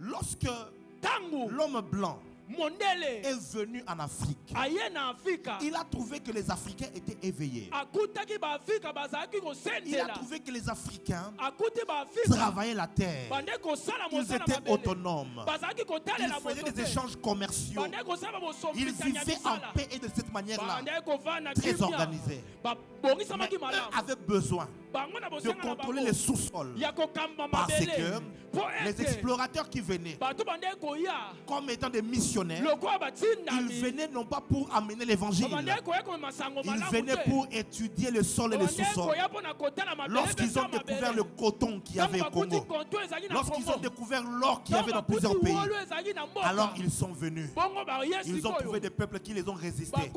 Lorsque l'homme blanc est venu en Afrique, il a trouvé que les Africains étaient éveillés. Il a trouvé que les Africains travaillaient la terre. Ils étaient autonomes. Ils faisaient des échanges commerciaux. Ils vivaient en paix et de cette manière-là, très organisés. Mais eux avaient besoin de contrôler les sous-sols. Parce que les explorateurs qui venaient comme étant des missionnaires, ils venaient non pas pour amener l'évangile, ils venaient pour étudier le sol et le sous-sol. Lorsqu'ils ont découvert le coton qu'il y avait au Congo, lorsqu'ils ont découvert l'or qu'il y avait dans plusieurs pays, alors ils sont venus. Ils ont trouvé des peuples qui les ont résistés.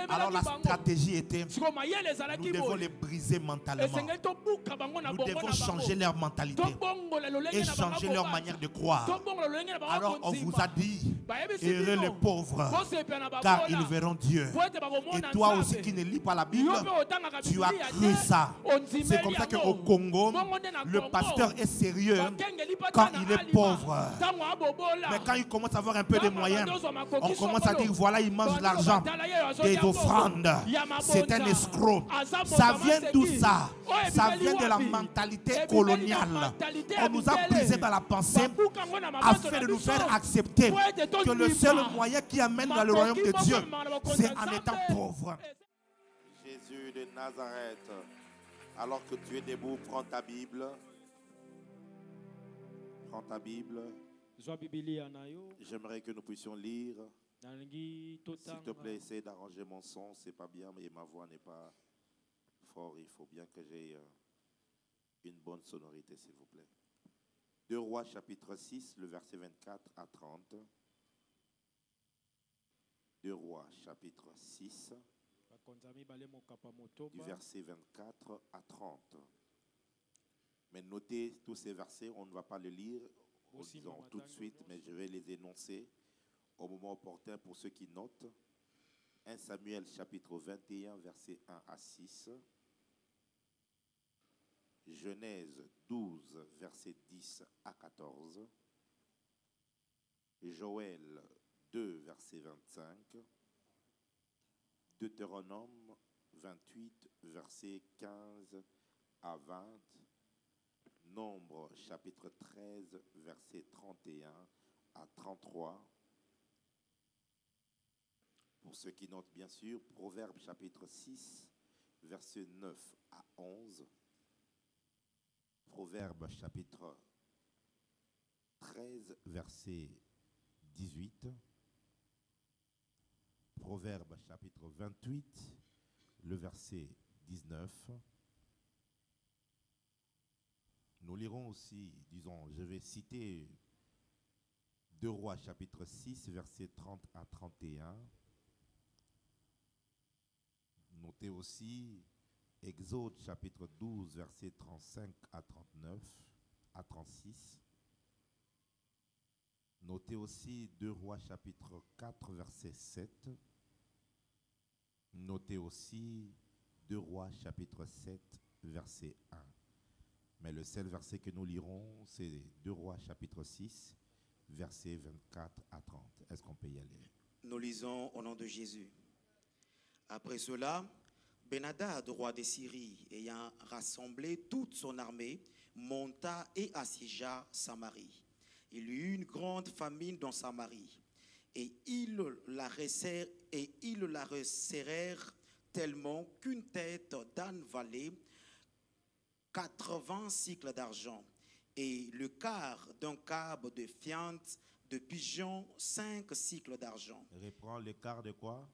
Alors la stratégie était: nous devons les briser mentalement. Nous devons changer leur mentalité et changer leur manière de croire. Alors on vous a dit: heureux les pauvres, car ils verront Dieu. Et toi aussi qui ne lis pas la Bible, tu as cru ça. C'est comme ça qu'au Congo, le pasteur est sérieux quand il est pauvre. Mais quand il commence à avoir un peu de moyens, on commence à dire: voilà, il mange l'argent des offrandes. C'est un escroc. Ça vient d'où ça? Ça vient de la mentalité coloniale. On nous a brisé dans la pensée afin de nous faire accepter que le seul moyen qui amène dans le royaume de Dieu, c'est en étant pauvre. Jésus de Nazareth, alors que tu es debout, prends ta Bible. Prends ta Bible. J'aimerais que nous puissions lire. S'il te plaît, essaie d'arranger mon son. C'est pas bien, mais ma voix n'est pas fort. Il faut bien que j'ai une bonne sonorité, s'il vous plaît. 2 Rois chapitre 6, le verset 24 à 30. 2 Rois chapitre 6, du verset 24 à 30. Mais notez tous ces versets, on ne va pas les lire tout de suite, mais je vais les énoncer au moment opportun pour ceux qui notent. 1 Samuel chapitre 21, verset 1 à 6. Genèse 12, verset 10 à 14. Joël 2, verset 25. Deutéronome 28, verset 15 à 20. Nombre chapitre 13, verset 31 à 33. Pour ceux qui notent bien sûr, Proverbes chapitre 6, verset 9 à 11. Proverbes chapitre 13, verset 18. Proverbes chapitre 28, le verset 19. Nous lirons aussi, disons, je vais citer 2 Rois chapitre 6, verset 30 à 31. Notez aussi Exode chapitre 12, verset 35 à 39 à 36. Notez aussi 2 Rois chapitre 4, verset 7. Notez aussi 2 Rois chapitre 7, verset 1. Mais le seul verset que nous lirons, c'est 2 Rois chapitre 6, verset 24 à 30. Est-ce qu'on peut y aller? Nous lisons au nom de Jésus. Après cela, Ben-Hadad, roi de Syrie, ayant rassemblé toute son armée, monta et assiégea Samarie. Il y eut une grande famine dans Samarie, et ils la resserrèrent tellement qu'une tête d'âne valait 80 cycles d'argent, et le quart d'un cab de fientes de pigeons 5 cycles d'argent. Reprends le quart de quoi?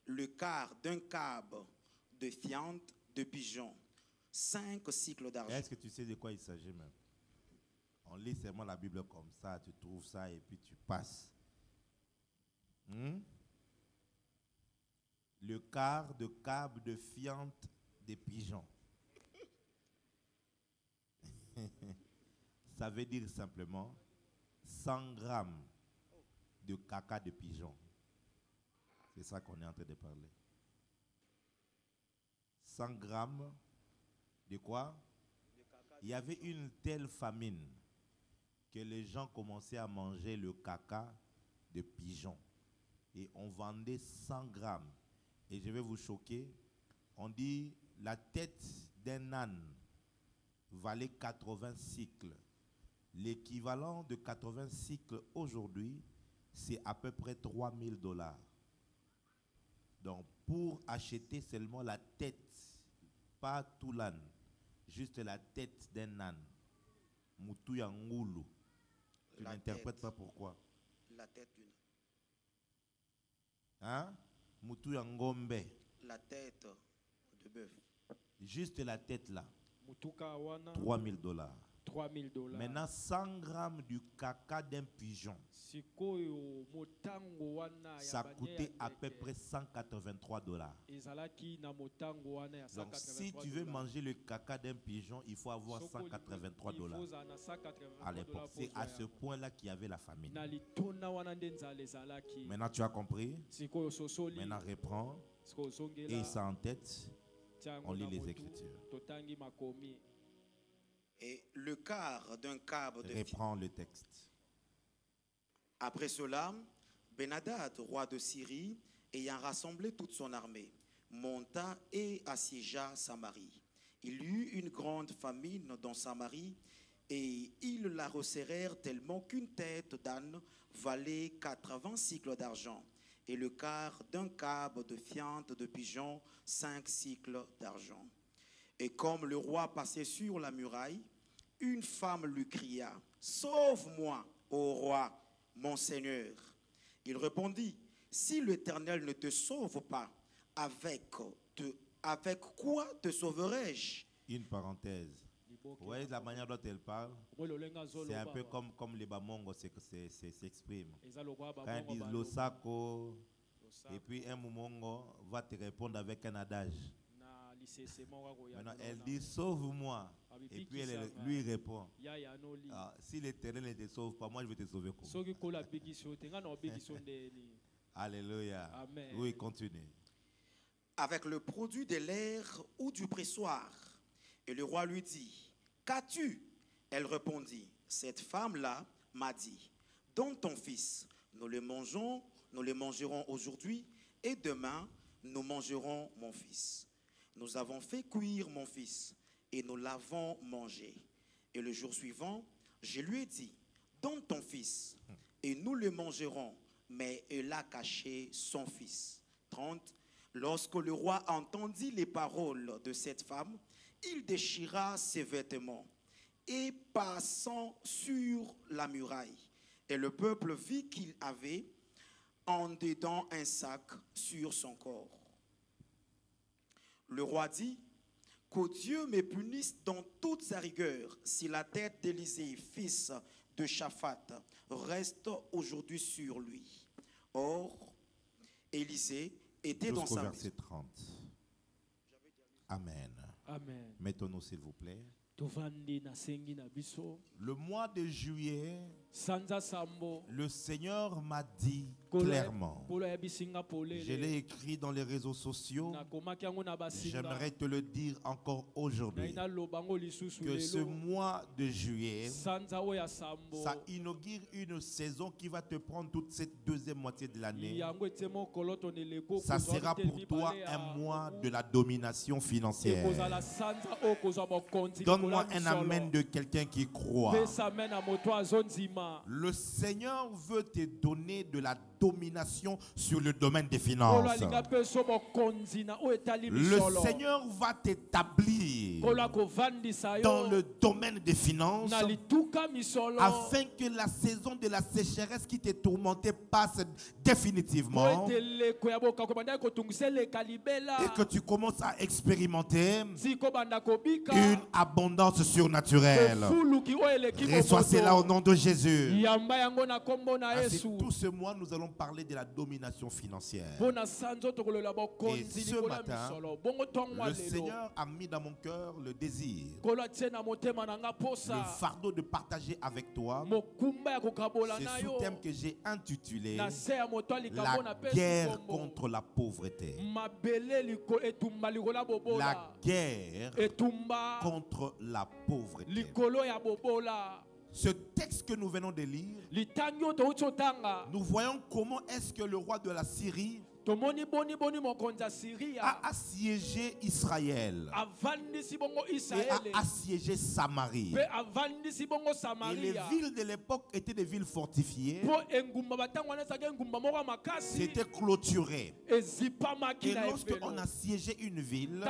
Le quart d'un cab de fientes de pigeons 5 cycles d'argent. Est-ce que tu sais de quoi il s'agit même? On lit seulement la Bible comme ça, tu trouves ça et puis tu passes. Le quart de cab de fientes de pigeons. Ça veut dire simplement 100 grammes de caca de pigeon. C'est ça qu'on est en train de parler. 100 grammes de quoi? Il y avait une telle famine que les gens commençaient à manger le caca de pigeon. Et on vendait 100 grammes. Et je vais vous choquer, on dit la tête d'un âne valait 80 cycles. L'équivalent de 80 cycles aujourd'hui, c'est à peu près $3000. Donc, pour acheter seulement la tête, pas tout l'âne, juste la tête d'un âne, Moutou Yangoulou, tu n'interprètes pas pourquoi? La tête d'une. Hein? Moutou Yangombe. La tête de bœuf. Juste la tête là. $3000. $3000. Maintenant, 100 grammes du caca d'un pigeon, ça coûtait à peu près $183. Donc, si tu veux manger le caca d'un pigeon, il faut avoir $183 à l'époque. C'est à ce point-là qu'il y avait la famine. Maintenant, tu as compris? Maintenant, reprends. Et ça en tête, on lit les Écritures. Et le quart d'un câble de... Reprends le texte. Après cela, Ben-Hadad, roi de Syrie, ayant rassemblé toute son armée, monta et assiégea Samarie. Il y eut une grande famine dans Samarie, et ils la resserrèrent tellement qu'une tête d'âne valait 80 cycles d'argent, et le quart d'un câble de fiente de pigeon 5 cycles d'argent. Et comme le roi passait sur la muraille, une femme lui cria, « Sauve-moi, ô roi, mon Seigneur. » Il répondit, « Si l'Éternel ne te sauve pas, avec quoi te sauverai-je » Une parenthèse. Vous voyez la manière dont elle parle? C'est un peu comme les Bamongo s'expriment. Quand ils disent Losako, et puis un Momongo va te répondre avec un adage. Maintenant, elle dit sauve-moi. Et puis elle lui répond, si l'Éternel ne te sauve pas, moi je vais te sauver comment? Alléluia. Amen. Oui, continue. Avec le produit de l'air ou du pressoir. Et le roi lui dit, qu'as-tu? Elle répondit, cette femme-là m'a dit, donne ton fils, nous le mangerons aujourd'hui, et demain nous mangerons mon fils. Nous avons fait cuire mon fils et nous l'avons mangé. Et le jour suivant, je lui ai dit, donne ton fils et nous le mangerons. Mais elle a caché son fils. 30. Lorsque le roi entendit les paroles de cette femme, il déchira ses vêtements et passant sur la muraille. Et le peuple vit qu'il avait en dedans un sac sur son corps. Le roi dit, que Dieu me punisse dans toute sa rigueur si la tête d'Élisée, fils de Shaphat, reste aujourd'hui sur lui. Or, Élisée était dans sa verset 30. Amen. Amen. Mettons-nous s'il vous plaît. Le mois de juillet, le Seigneur m'a dit clairement, je l'ai écrit dans les réseaux sociaux, j'aimerais te le dire encore aujourd'hui, que ce mois de juillet, ça inaugure une saison qui va te prendre toute cette deuxième moitié de l'année. Ça sera pour toi un mois de la domination financière. Donne-moi un amen de quelqu'un qui croit. Le Seigneur veut te donner de la domination sur le domaine des finances. Le Seigneur va t'établir dans le domaine des finances afin que la saison de la sécheresse qui t'est tourmentée passe définitivement et que tu commences à expérimenter une abondance surnaturelle. Reçois cela au nom de Jésus. Tout ce mois, nous allons parler de la domination financière. Et ce matin, le Seigneur a mis dans mon cœur le désir, le fardeau de partager avec toi ce sous-thème que j'ai intitulé la guerre contre la pauvreté. La guerre contre la pauvreté. Ce texte que nous venons de lire, nous voyons comment est-ce que le roi de la Syrie a assiégé Israël et a assiégé Samarie. Et les villes de l'époque étaient des villes fortifiées. C'était clôturé. Et lorsqu'on assiégeait une ville,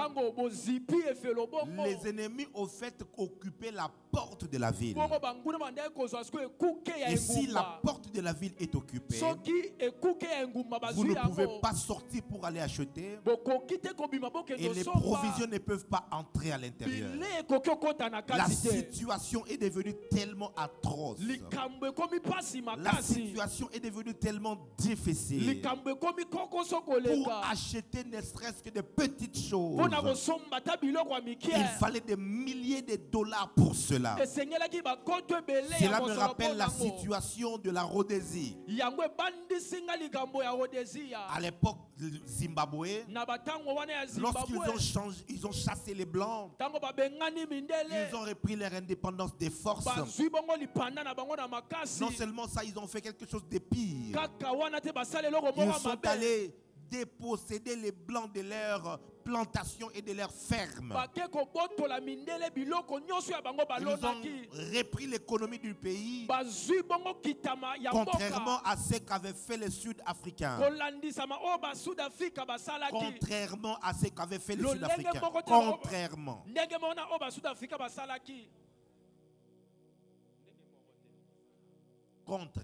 les ennemis au fait occupaient la porte de la ville. Et si la porte de la ville est occupée, vous ne pouvez pas sortir pour aller acheter, et les provisions ne peuvent pas entrer à l'intérieur. La situation est devenue tellement atroce. La situation est devenue tellement difficile. Pour acheter ne serait-ce que de petites choses, il fallait des milliers de dollars pour cela. Cela me rappelle la situation de la Rhodésie. À l'époque Zimbabwe, lorsqu'ils ont chassé les Blancs, ils ont repris leur indépendance des forces. Non seulement ça, ils ont fait quelque chose de pire. Ils sont allés déposséder les Blancs de leurs plantations et de leurs fermes. Ils ont repris l'économie du pays, contrairement à ce qu'avaient fait les Sud-Africains. Contrairement à ce qu'avaient fait les Sud-Africains. Contrairement.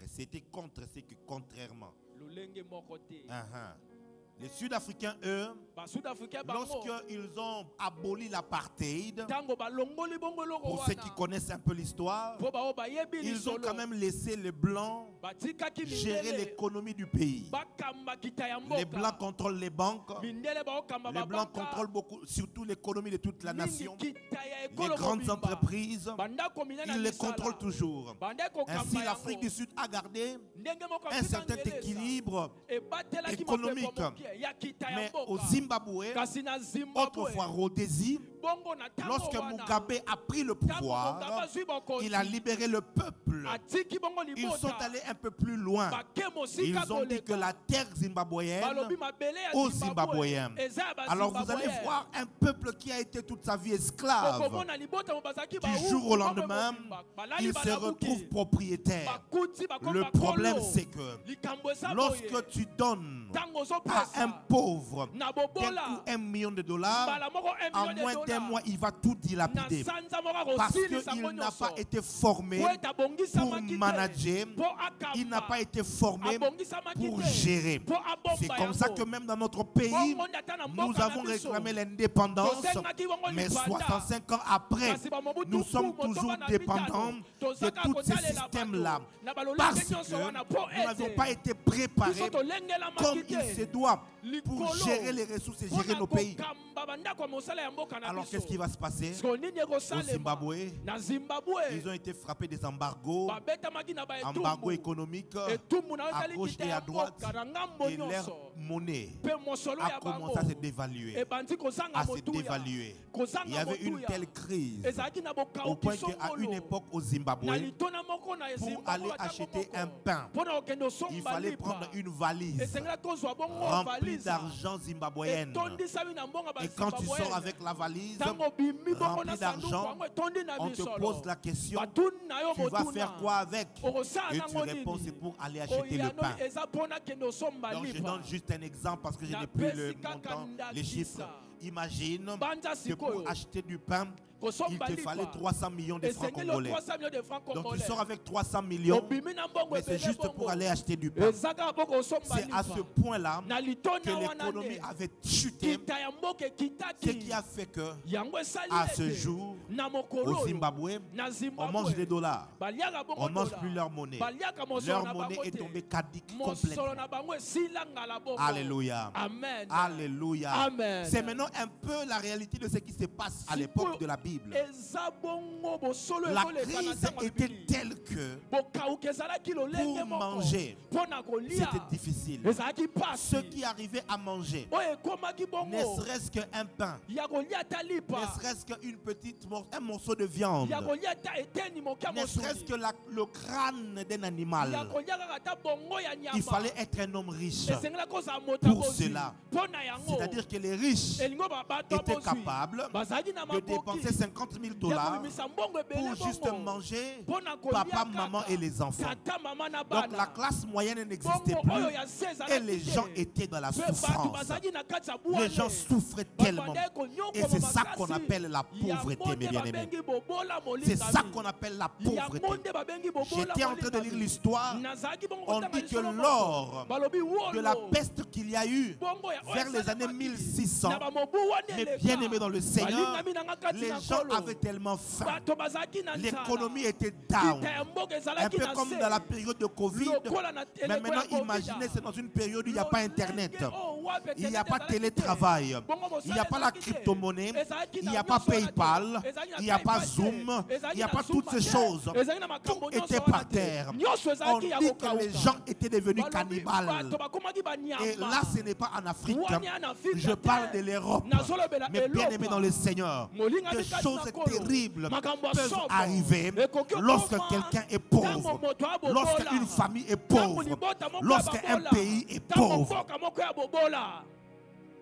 C'était contre ce que contrairement. Les Sud-Africains, eux, lorsqu'ils ont aboli l'apartheid, pour ceux qui connaissent un peu l'histoire, ils ont quand même laissé les Blancs gérer l'économie du pays. Les Blancs contrôlent les banques, les Blancs contrôlent surtout l'économie de toute la nation. Les grandes entreprises, ils les contrôlent toujours. Ainsi, l'Afrique du Sud a gardé un certain équilibre économique. Mais au Zimbabwe, autrefois Rhodésie, lorsque Mugabe a pris le pouvoir, il a libéré le peuple. Ils sont allés un peu plus loin. Ils ont dit que la terre zimbabwéenne aux Zimbabwéens. Alors vous allez voir un peuple qui a été toute sa vie esclave. Du jour au lendemain, il se retrouve propriétaire. Le problème, c'est que lorsque tu donnes à un pauvre $1 million, en moins d'un mois, il va tout dilapider. Parce qu'il n'a pas été formé pour manager, il n'a pas été formé pour gérer. C'est comme ça que même dans notre pays, nous avons réclamé l'indépendance, mais 65 ans après, nous sommes toujours dépendants de tous ces systèmes-là. Parce que nous n'avons pas été préparés comme il se doit pour gérer les ressources et gérer nos pays. Alors qu'est-ce qui va se passer au Zimbabwe? Ils ont été frappés des embargos, embargos économiques à gauche et à droite, et leur monnaie a commencé à se dévaluer. Il y avait une telle crise au point qu'à une époque au Zimbabwe, pour aller acheter un pain, il fallait prendre une valise remplie d'argent zimbabwéen. Et quand tu sors avec la valise remplie d'argent, on te pose la question, tu vas faire quoi avec? Et tu réponds, c'est pour aller acheter le pain. Donc je donne juste un exemple parce que je n'ai plus le montant, les chiffres. Imagine que pour acheter du pain, il te fallait 300 millions de francs congolais. Donc tu sors avec 300 millions, mais c'est juste pour aller acheter du pain. C'est à ce point-là que l'économie avait chuté, ce qui a fait que, à ce jour, au Zimbabwe, on mange des dollars. On ne mange plus leur monnaie. Leur monnaie est tombée caduque complètement. Alléluia. Alléluia. C'est maintenant un peu la réalité de ce qui se passe à l'époque de la Bible. Bible. La crise était telle que pour manger, c'était difficile. Ceux qui arrivaient à manger, ne serait-ce qu'un pain, ne serait-ce qu'un morceau de viande, ne serait-ce que le crâne d'un animal, il fallait être un homme riche pour cela. C'est-à-dire que les riches étaient capables de dépenser $50,000 pour juste manger papa, maman et les enfants. Donc la classe moyenne n'existait plus et les gens étaient dans la souffrance. Les gens souffraient tellement. Et c'est ça qu'on appelle la pauvreté, mes bien-aimés. C'est ça qu'on appelle la pauvreté. J'étais en train de lire l'histoire. On dit que lors de la peste qu'il y a eu vers les années 1600, mes bien-aimés dans le Seigneur, les gens avaient tellement faim. L'économie était down. Un peu comme dans la période de Covid. Mais maintenant, imaginez, c'est dans une période où il n'y a pas Internet. Il n'y a pas télétravail. Il n'y a pas la crypto-monnaie. Il n'y a pas PayPal. Il n'y a pas Zoom. Il n'y a pas toutes ces choses. Tout était par terre. On dit que les gens étaient devenus cannibales. Et là, ce n'est pas en Afrique. Je parle de l'Europe. Mais bien aimés dans le Seigneur, des choses terribles peuvent arriver lorsque quelqu'un est pauvre, lorsqu'une famille est pauvre, lorsqu'un pays est pauvre.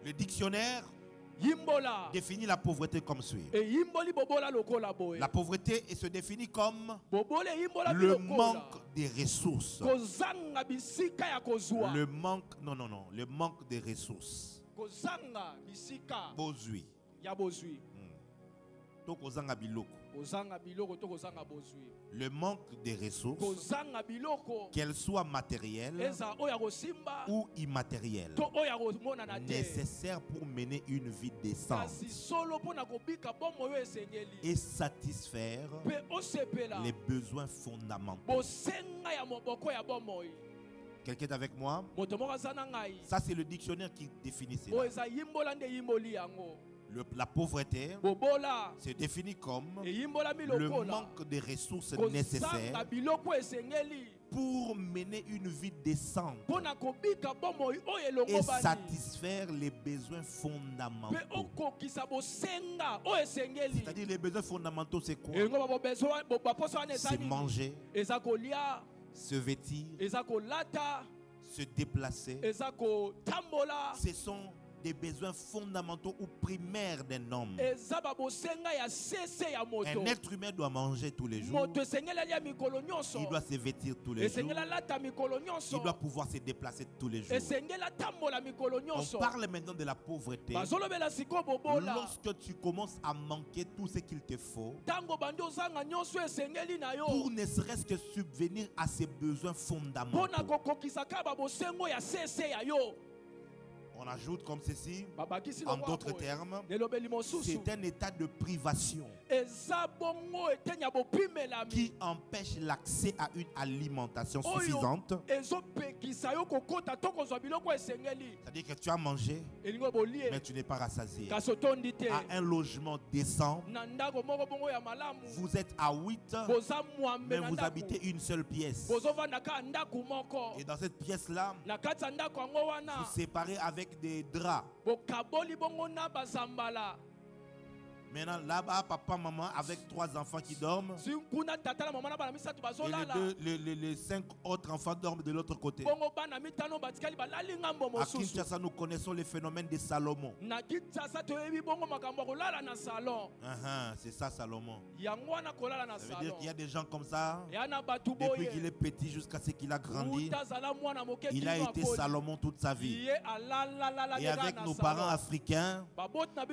Le dictionnaire définit la pauvreté comme suit. La pauvreté se définit comme le manque des ressources. Le manque des ressources. Bozui. Le manque des ressources, qu'elles soient matérielles ou immatérielles, nécessaires pour mener une vie décente et satisfaire les besoins fondamentaux. Quelqu'un est avec moi? Ça, c'est le dictionnaire qui définit cela. La pauvreté se définit comme le manque de ressources nécessaires pour mener une vie décente et satisfaire les besoins fondamentaux. C'est-à-dire les besoins fondamentaux, c'est quoi? C'est manger, se vêtir, se déplacer. Ce sont des besoins fondamentaux ou primaires d'un homme. Un être humain doit manger tous les jours. Il doit se vêtir tous les jours. Il doit pouvoir se déplacer tous les jours. On parle maintenant de la pauvreté. Lorsque tu commences à manquer tout ce qu'il te faut pour ne serait-ce que subvenir à ses besoins fondamentaux. On ajoute comme ceci, en d'autres termes, c'est un état de privation qui empêche l'accès à une alimentation suffisante. C'est-à-dire que tu as mangé, mais tu n'es pas rassasié. À un logement décent, vous êtes à 8, mais vous habitez une seule pièce. Et dans cette pièce-là, vous séparez avec des draps. Maintenant, là-bas, papa, maman, avec 3 enfants qui dorment. Et les 5 autres enfants dorment de l'autre côté. À Kinshasa, nous connaissons le phénomène de Salomon. C'est ça, Salomon. Ça veut dire qu'il y a des gens comme ça. Depuis qu'il est petit jusqu'à ce qu'il a grandi, il a été Salomon toute sa vie. Et avec nos parents africains,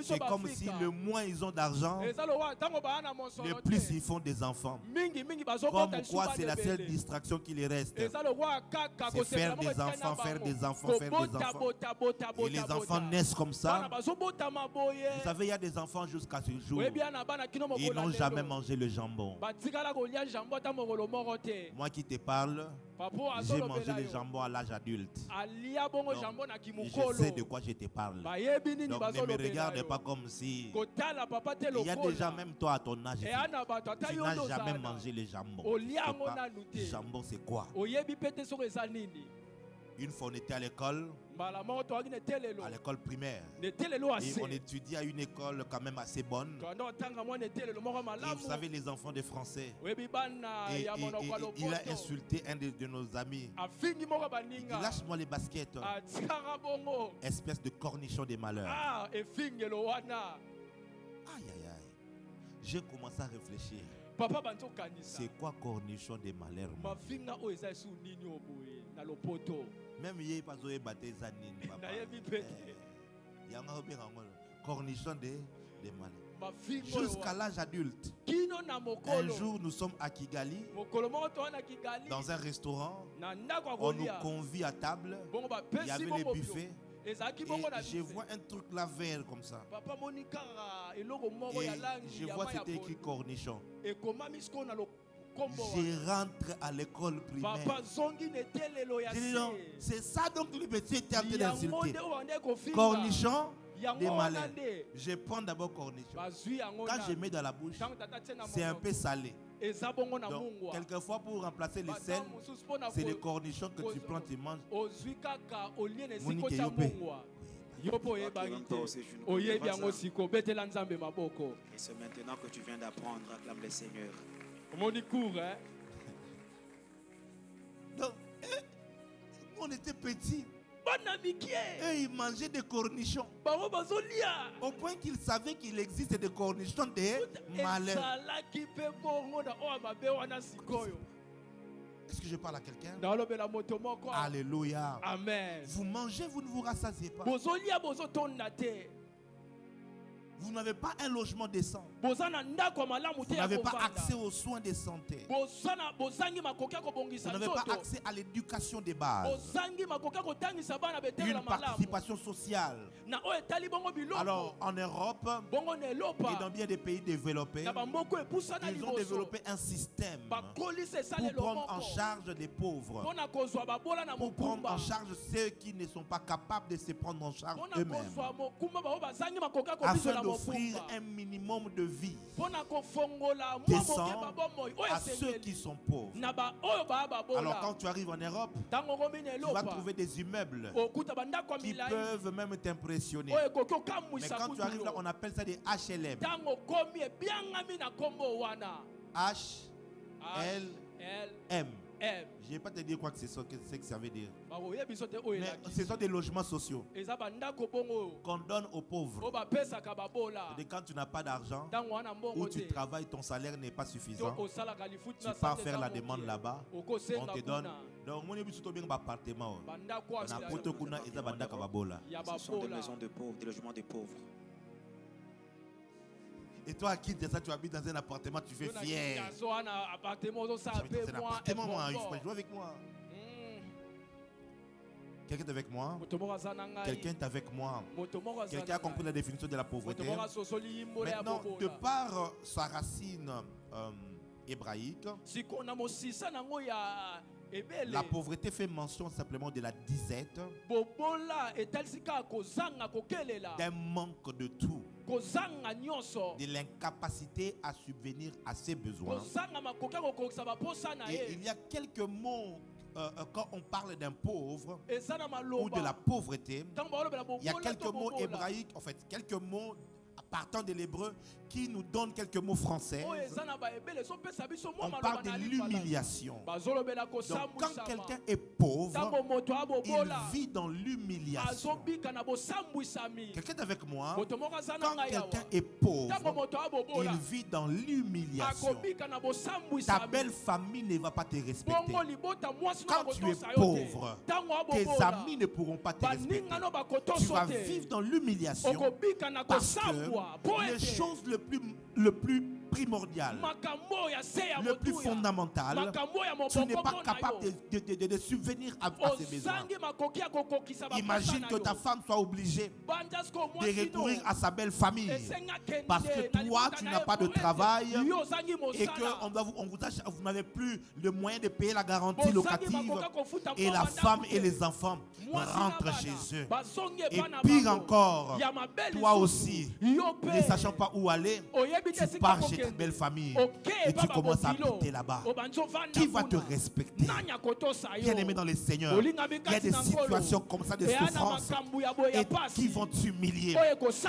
c'est comme si le moins ils ont d'argent, le plus ils font des enfants. Comme quoi c'est la seule distraction qui les reste. C'est faire des enfants, faire des enfants, faire des enfants. Et les enfants naissent comme ça. Vous savez, il y a des enfants jusqu'à ce jour, ils n'ont jamais mangé le jambon. Moi qui te parle, J'ai mangé les jambons à l'âge adulte. Je sais de quoi je te parle. Donc ne me regarde pas comme si... Il y a déjà même toi à ton âge. Tu n'as jamais mangé les jambons. Les jambons c'est quoi? Une fois on était à l'école primaire. Et on étudiait à une école quand même assez bonne. Et vous savez les enfants de français. Et il a insulté un de nos amis. Il dit lâche-moi les baskets. Espèce de cornichon des malheurs. Aïe aïe aïe. J'ai commencé à réfléchir. C'est quoi cornichon des malheurs? Même hier, pas de baptême. Cornichon des malheurs. Jusqu'à l'âge adulte. Un jour, nous sommes à Kigali, dans un restaurant. On nous convie à table. Il y avait les buffets. Et je vois un truc là vert comme ça. Et je vois c'était écrit cornichon. Je rentre à l'école primaire. Je dis non, c'est ça donc le monsieur était en train d'insulter. Cornichon des malheurs. Je prends d'abord cornichon. Quand je mets dans la bouche, c'est un peu salé. Donc, quelquefois pour remplacer les sel, c'est les cornichons que tu prends, tu manges. Et c'est maintenant que tu viens d'apprendre, acclame le Seigneur. Donc, on était petits. Et ils mangeaient des cornichons. Au point qu'ils savaient qu'il existe des cornichons des malheurs. Est-ce que je parle à quelqu'un? Alléluia. Amen. Vous mangez, vous ne vous rassasiez pas. Vous n'avez pas un logement décent. Vous n'avez pas accès aux soins de santé. Vous n'avez pas accès à l'éducation des bases. Une participation sociale. Alors en Europe et dans bien des pays développés, ils ont développé un système pour prendre en charge les pauvres, pour prendre en charge ceux qui ne sont pas capables de se prendre en charge eux-mêmes, afin d'offrir un minimum de vie décent à ceux qui sont pauvres. Alors quand tu arrives en Europe, tu vas trouver des immeubles qui peuvent même t'impressionner. Mais quand tu arrives là, on appelle ça des HLM. HLM. Je ne vais pas te dire quoi que c'est ce que ça veut dire. Mais ce sont des logements sociaux qu'on donne aux pauvres. Et quand tu n'as pas d'argent, ou tu travailles, ton salaire n'est pas suffisant, tu pars faire la demande là-bas, on te donne. Donc, mon épouse bien appartement. Ce sont des maisons de pauvres, des logements de pauvres. Et toi qui dis ça, tu habites dans un appartement, tu fais fier. J'habite dans un appartement, moi, il faut jouer avec moi. Quelqu'un est avec moi? Quelqu'un est avec moi? Quelqu'un a compris la définition de la pauvreté? Maintenant, de par sa racine hébraïque, la pauvreté fait mention simplement de la disette, d'un manque de tout, de l'incapacité à subvenir à ses besoins. Et il y a quelques mots quand on parle d'un pauvre ou de la pauvreté. Il y a quelques mots hébraïques, en fait, quelques mots partant de l'hébreu qui nous donnent quelques mots français. On parle de l'humiliation. Donc quand quelqu'un est pauvre, il vit dans l'humiliation. Quelqu'un est avec moi? Quand quelqu'un est pauvre, il vit dans l'humiliation. Ta belle famille ne va pas te respecter. Quand tu es pauvre, tes amis ne pourront pas te respecter. Tu vas vivre dans l'humiliation parce que les choses le plus primordial, le plus fondamental, tu n'es pas capable de subvenir à ses besoins. Imagine que ta femme soit obligée de recourir à sa belle famille parce que toi, tu n'as pas de travail et que vous n'avez plus le moyen de payer la garantie locative et la femme et les enfants rentrent chez eux. Et pire encore, toi aussi, ne sachant pas où aller, tu pars chez ta belle famille et tu commences à habiter là-bas. Qui va te respecter? Bien aimé dans le Seigneur, il y a des situations comme ça de souffrance et qui vont t'humilier.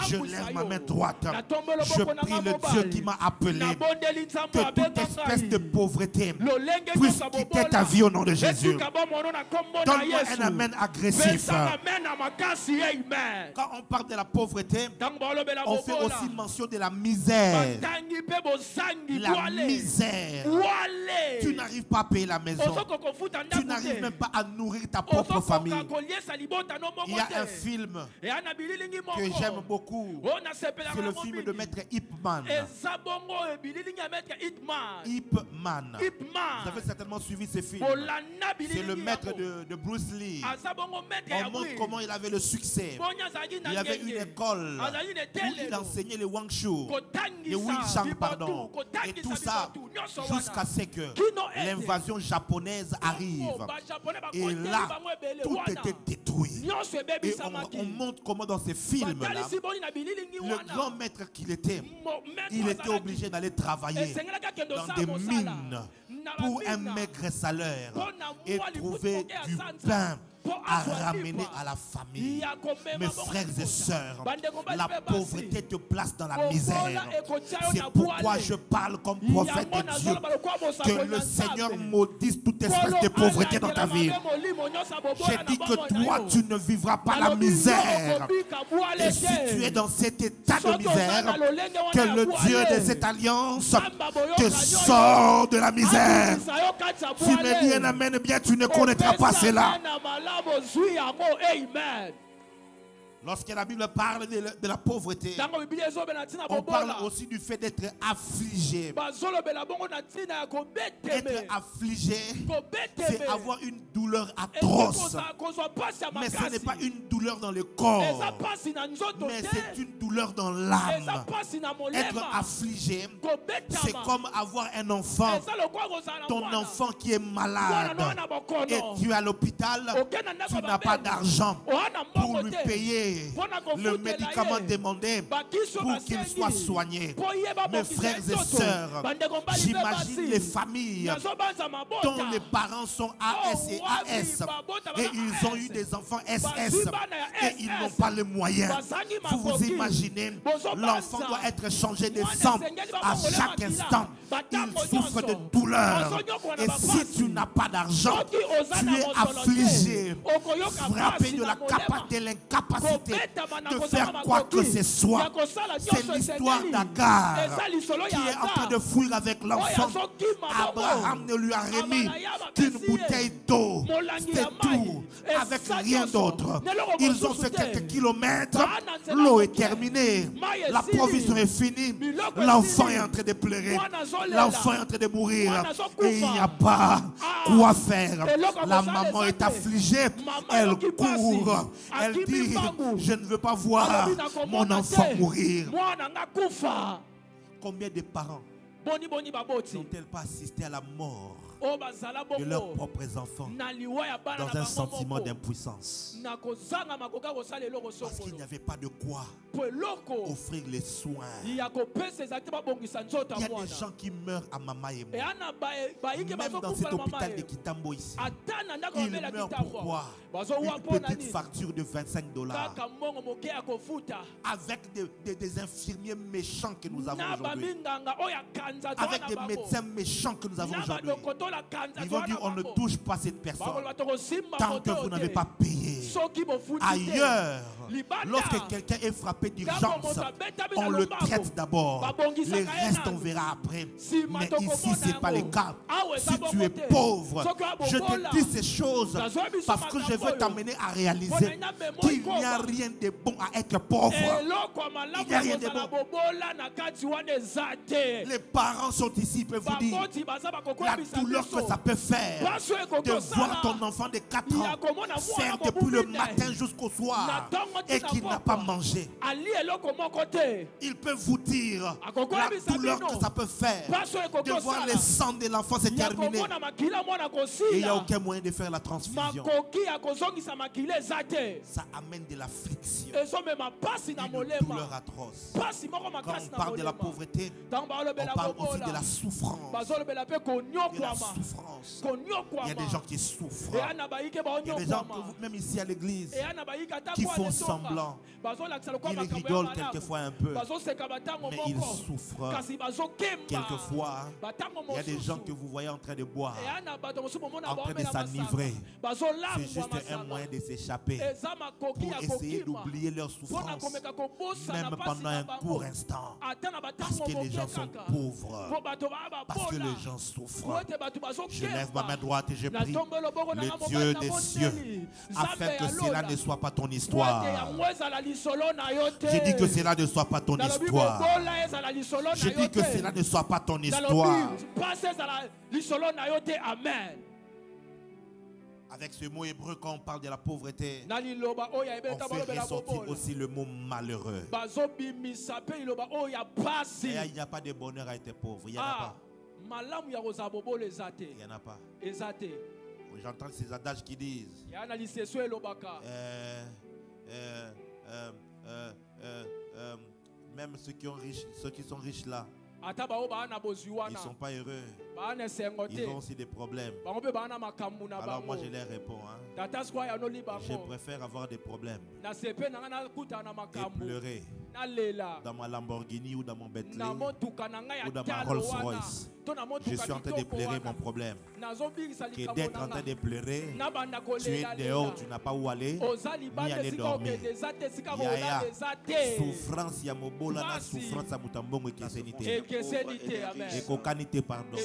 Je lève ma main droite, je prie le Dieu qui m'a appelé, que toute espèce de pauvreté puisse quitter ta vie au nom de Jésus. Donne-moi un amen agressif. Quand on parle de la pauvreté, on fait aussi mention de la misère. La misère. Tu n'arrives pas à payer la maison. Tu n'arrives même pas à nourrir ta propre famille. Il y a un film que j'aime beaucoup. C'est le film de Maître Ip Man. Ip Man. Vous avez certainement suivi ce film. C'est le maître de Bruce Lee. On montre comment il avait le succès. Il avait une école où il enseignait le Wang Shu, le Wing Chun, pardon. Et tout ça jusqu'à ce que l'invasion japonaise arrive. Et là, tout était détruit. Et on montre comment dans ces films-là, le grand maître qu'il était, il était obligé d'aller travailler dans des mines pour un maigre salaire et trouver du pain à ramener à la famille. Mes frères et sœurs, la pauvreté te place dans la misère. C'est pourquoi je parle comme prophète de Dieu. Que le Seigneur maudisse toute espèce de pauvreté dans ta vie. J'ai dit que toi, tu ne vivras pas la misère. Et si tu es dans cet état de misère, que le Dieu de cette alliance te sort de la misère. Tu me dis un amen bien, tu ne connaîtras pas cela. Amen. Lorsque la Bible parle de la pauvreté, on parle aussi du fait d'être affligé. Être affligé, c'est avoir une douleur atroce. Mais ce n'est pas une douleur dans le corps, mais c'est une douleur dans l'âme. Être affligé, c'est comme avoir un enfant, ton enfant qui est malade, et tu es à l'hôpital, tu n'as pas d'argent pour lui payer le médicament demandé pour qu'il soit soigné. Mes frères et sœurs, j'imagine les familles dont les parents sont AS et AS et ils ont eu des enfants SS et ils n'ont pas les moyens. Vous vous imaginez, l'enfant doit être changé de sang à chaque instant. Il souffre de douleur. Et si tu n'as pas d'argent, tu es affligé, frappé de l'incapacité de faire quoi que ce soit. C'est l'histoire d'Agar qui est en train de fuir avec l'enfant. Abraham ne lui a remis qu'une bouteille d'eau. C'est tout, avec rien d'autre. Ils ont fait quelques kilomètres, l'eau est terminée, la provision est finie, l'enfant est en train de pleurer, l'enfant est en train de mourir et il n'y a pas quoi faire. La maman est affligée, elle court, elle dit: je ne veux pas voir mon enfant mourir. Combien de parents n'ont-elles pas assisté à la mort de leurs propres enfants dans un sentiment d'impuissance parce qu'il n'y avait pas de quoi offrir les soins? Il y a des gens qui meurent à Mamaïmo, même dans cet hôpital de Kitambo ici. Ils meurent pourquoi? Une petite facture de $25 avec des infirmiers méchants que nous avons aujourd'hui, avec des médecins méchants que nous avons aujourd'hui. Ils vont dire on ne touche pas cette personne tant que vous n'avez pas payé. Ailleurs, lorsque quelqu'un est frappé d'urgence, on le traite d'abord. Les restes on verra après. Mais ici ce n'est pas le cas. Si tu es pauvre, je te dis ces choses parce que je veux t'amener à réaliser qu'il n'y a rien de bon à être pauvre. Il n'y a rien de bon. Les parents sont ici, ils peuvent vous dire la douleur que ça peut faire de voir ton enfant de 4 ans faire depuis le matin jusqu'au soir et qu'il n'a pas mangé. Ils peuvent vous dire la douleur que ça peut faire de voir le sang de l'enfant se terminer. Et il n'y a aucun moyen de faire la transfusion. Ça amène de l'affliction, une douleur atroce. Quand on parle de la pauvreté, on parle aussi de la souffrance. De la souffrance. Il y a des gens qui souffrent. Il y a des gens, même ici à l'église, qui font semblant. Ils rigolent quelquefois un peu, mais ils souffrent. Quelquefois, il y a des gens que vous voyez en train de boire, en train de s'enivrer. C'est juste un moyen de s'échapper pour essayer d'oublier leur souffrance, même pendant un court instant, parce que les gens sont pauvres, parce que les gens souffrent. Je lève ma main droite et je prie le Dieu des cieux, afin que cela ne soit pas ton histoire. Je dis que cela ne soit pas ton histoire. Je dis que cela ne soit pas ton histoire. Avec ce mot hébreu, quand on parle de la pauvreté, on fait ressortir aussi le mot malheureux. Et il n'y a pas de bonheur à être pauvre. Il n'y en a pas. Il n'y en a pas. J'entends ces adages qui disent même ceux qui sont riches là, ils ne sont pas heureux. Ils ont aussi des problèmes. Alors moi je leur réponds, je préfère avoir des problèmes et pleurer dans ma Lamborghini ou dans mon Bentley ou dans ma Rolls Royce. Je suis en train de pleurer mon problème que d'être en train de pleurer. Tu es dehors, tu n'as pas où aller ni aller dormir. Souffrance, il y a mobola, souffrance à Mutambongo et Kesenité. Et kokanité, pardon.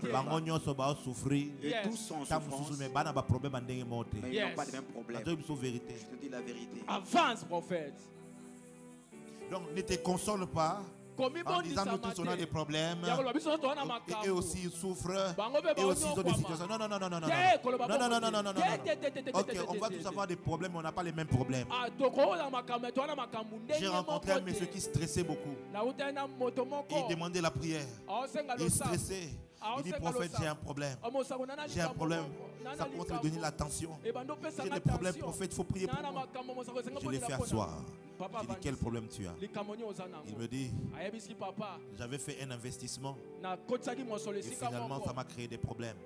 Bangonyo soba souffrir. Tous sont en souffrance. Mais bana ba problème en dengue monte. Mais ils n'ont pas le même problème. Je te dis la vérité. Avance, prophète. Donc ne te console pas en disant nous tous on a des problèmes et eux aussi ils souffrent et aussi ils ont des situations. Non. Ok, on va tous avoir des problèmes mais on n'a pas les mêmes problèmes. J'ai rencontré un monsieur qui stressait beaucoup. Il demandait la prière. Il stressait. Il dit prophète, j'ai un problème. J'ai un problème. Ça commence à lui donner l'attention. J'ai des problèmes, prophète, il faut prier pour moi. Je l'ai fait asseoir. J'ai dit quel problème tu as? Il me dit j'avais fait un investissement et finalement ça m'a créé des problèmes.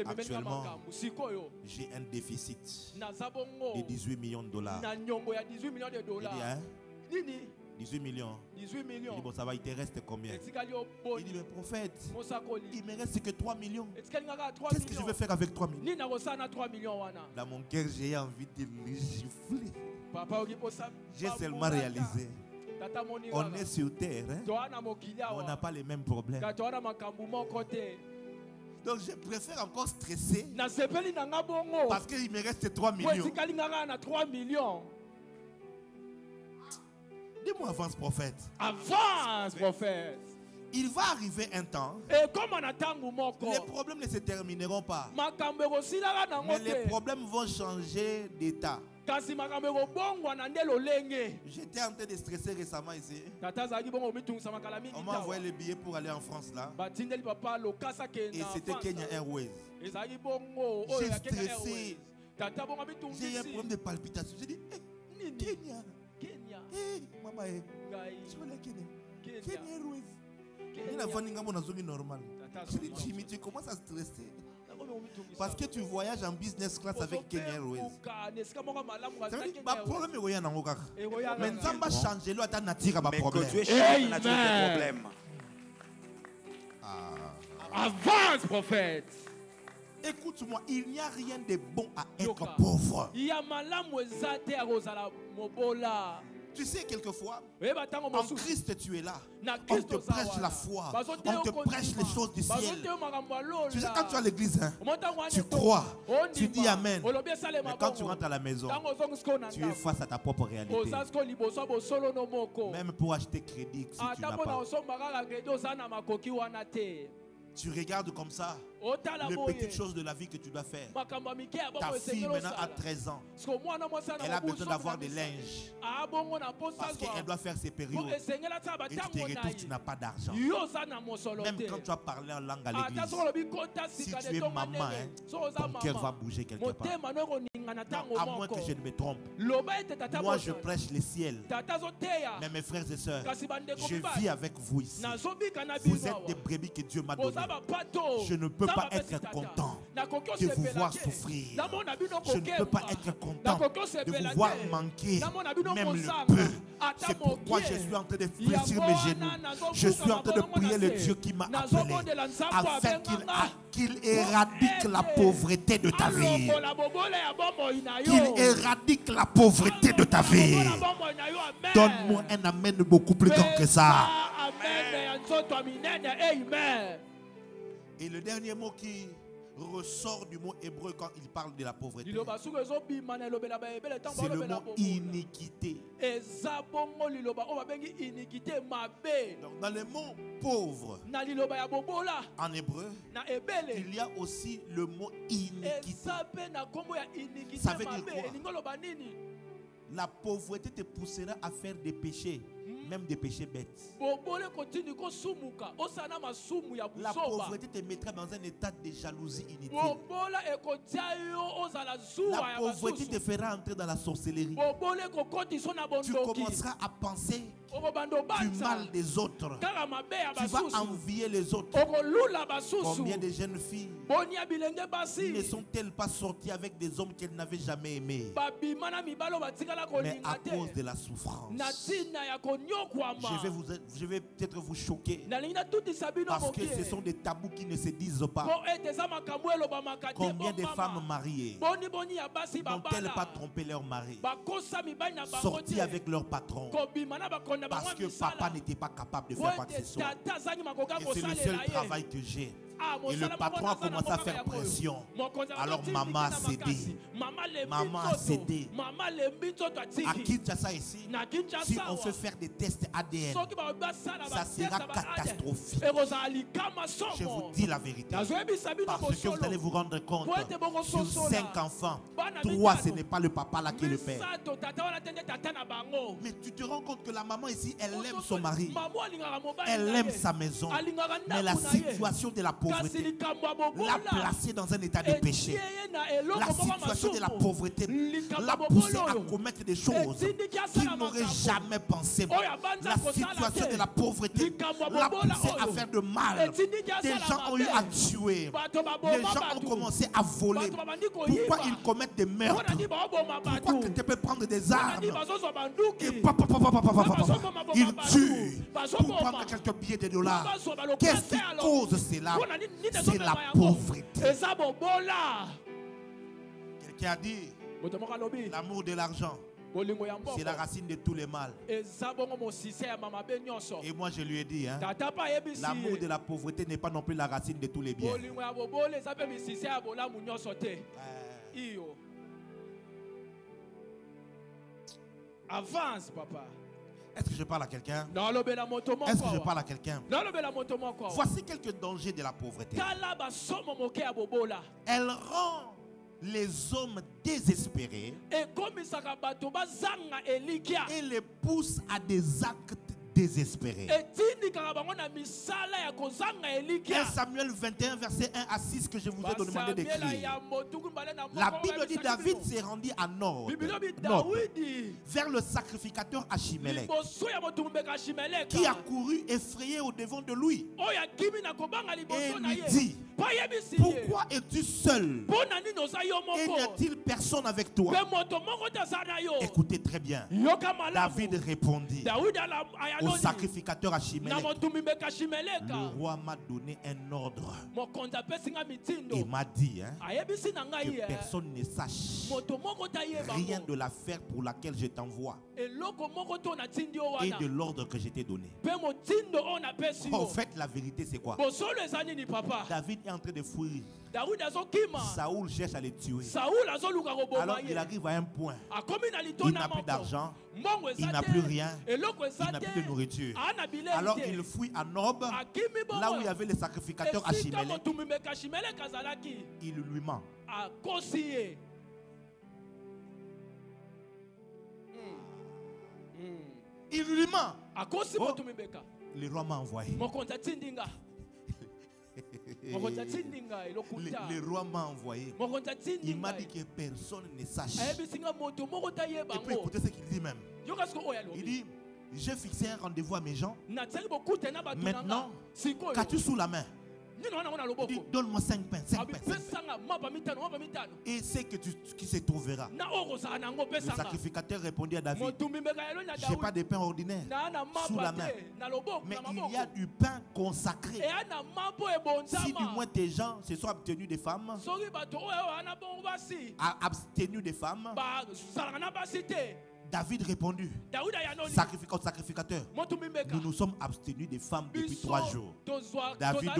Actuellement, j'ai un déficit de 18 millions de dollars. Il dit 18 millions. Il dit bon ça va, il te reste combien? Il dit mais prophète, il me reste que 3 millions. Qu'est-ce que je vais faire avec 3 millions? Dans mon cœur j'ai envie de le gifler. J'ai seulement réalisé on est sur terre, on n'a pas les mêmes problèmes. Donc je préfère encore stresser parce qu'il me reste 3 millions. Dis-moi avance prophète. Avance prophète. Il va arriver un temps, les problèmes ne se termineront pas, mais les problèmes vont changer d'état. J'étais en train de stresser récemment ici. On m'a envoyé les billets pour aller en France là. Et c'était Kenya Airways. J'ai stressé. J'ai eu un problème de palpitation. J'ai dit, Kenya. Maman, tu vois la Kenya. Kenya Airways. Il a fallu que normal. Je dis, Jimmy, tu commences à stresser. Parce que tu voyages en business class avec Kenya Airways. Ça veut dire que le problème est rien. Mais ça va changer. Mais que Dieu change la nature des problèmes. Avance, prophète. Écoute-moi, il n'y a rien de bon à être pauvre. Tu sais, quelquefois, en Christ tu es là. On te prêche la foi. On te prêche les choses du ciel. Tu sais, quand tu es à l'église, hein, tu crois, tu dis Amen. Mais quand tu rentres à la maison, tu es face à ta propre réalité. Même pour acheter crédit, si tu n'as pas. Tu regardes comme ça les petites choses de la vie que tu dois faire. Ta fille maintenant a 13 ans. Elle a besoin d'avoir des linges parce qu'elle doit faire ses périodes. Et tu te retrouves, tu n'as pas d'argent. Même quand tu as parlé en langue à l'église, si tu es maman, hein, ton cœur va bouger quelque part. Non, à moins que je ne me trompe. Moi je prêche le ciel. Mais mes frères et sœurs, je vis avec vous ici. Vous êtes des brebis que Dieu m'a données. Je ne peux pas être content de vous voir souffrir. Je ne peux pas être content de vous voir manquer même le peu. C'est pourquoi je suis en train de fléchir mes genoux. Je suis en train de prier le Dieu qui m'a appelé afin qu'il éradique la pauvreté de ta vie. Qu'il éradique la pauvreté de ta vie. Donne-moi un amen beaucoup plus grand que ça. Et le dernier mot qui ressort du mot hébreu quand il parle de la pauvreté, c'est le mot iniquité. Donc dans le mot pauvre, en hébreu, il y a aussi le mot iniquité. Ça veut dire quoi? La pauvreté te poussera à faire des péchés, même des péchés bêtes. La pauvreté te mettra dans un état de jalousie inutile. La pauvreté te fera entrer dans la sorcellerie. Tu commenceras à penser du mal des autres. Tu vas envier les autres. Combien de jeunes filles ne sont-elles pas sorties avec des hommes qu'elles n'avaient jamais aimés, mais à cause de la souffrance? Je vais peut-être vous choquer, parce que ce sont des tabous qui ne se disent pas. Combien de femmes mariées n'ont-elles pas trompé leur mari, sorties avec leur patron, parce que papa n'était pas capable de faire quoi que ce soit? Et c'est le seul travail que j'ai. Et le patron a commencé à faire pression. Alors maman a cédé. Maman a cédé. À Kinshasa ici, si on fait faire des tests ADN, ça sera catastrophique. Je vous dis la vérité. Parce que vous allez vous rendre compte, sur 5 enfants, 3 ce n'est pas le papa là qui est le père. Mais tu te rends compte que la maman ici, elle aime son mari. Elle aime sa maison. Mais la situation de la pauvreté l'a placé dans un état de péché. La situation de la pauvreté l'a poussé à commettre des choses qu'il n'aurait jamais pensé. La situation de la pauvreté l'a poussé à faire de mal. Des gens ont eu à tuer. Les gens ont commencé à voler. Pourquoi ils commettent des meurtres? Pourquoi tu peux prendre des armes et ils tuent pour prendre quelques billets de dollars? Qu'est-ce qui cause cela? C'est la pauvreté. Quelqu'un a dit l'amour de l'argent, c'est la racine de tous les mal. Et moi je lui ai dit, hein, l'amour de la pauvreté n'est pas non plus la racine de tous les biens. Avance, papa. Est-ce que je parle à quelqu'un? Est-ce que je parle à quelqu'un? Voici quelques dangers de la pauvreté. Elle rend les hommes désespérés et les pousse à des actes désespérés. 1 Samuel 21 verset 1 à 6 que je vous ai demandé d'écrire. La Bible dit David s'est rendu à Nord, vers le sacrificateur Achimélec, qui a couru effrayé au devant de lui et lui dit: pourquoi es-tu seul et n'y a-t-il personne avec toi? Écoutez très bien. David répondit au sacrificateur Achimelech, le roi m'a donné un ordre. Il m'a dit que personne ne sache rien de l'affaire pour laquelle je t'envoie et de l'ordre que je t'ai donné. En fait, la vérité c'est quoi? David est en train de fuir. Saoul cherche à le tuer. Alors il arrive à un point. Il n'a plus d'argent, il n'a plus rien, il n'a plus de nourriture. Alors il fuit à Nob, là où il y avait le sacrificateur Achimelech. Il lui ment. Il lui ment. Oh, le roi m'a envoyé. Le roi m'a envoyé. Il m'a dit que personne ne sache. Et puis écoutez ce qu'il dit même. Il dit, j'ai fixé un rendez-vous à mes gens. Maintenant, qu'as-tu sous la main? Il dit, donne-moi 5 pains. 5 pains. Et c'est que qui se trouvera. Le sacrificateur répondit à David, je n'ai pas de pain ordinaire sous la main, mais il y a du pain consacré. Si du moins tes gens se sont abstenus des femmes, David répondit, sacrificateur, nous nous sommes abstenus des femmes depuis 3 jours. David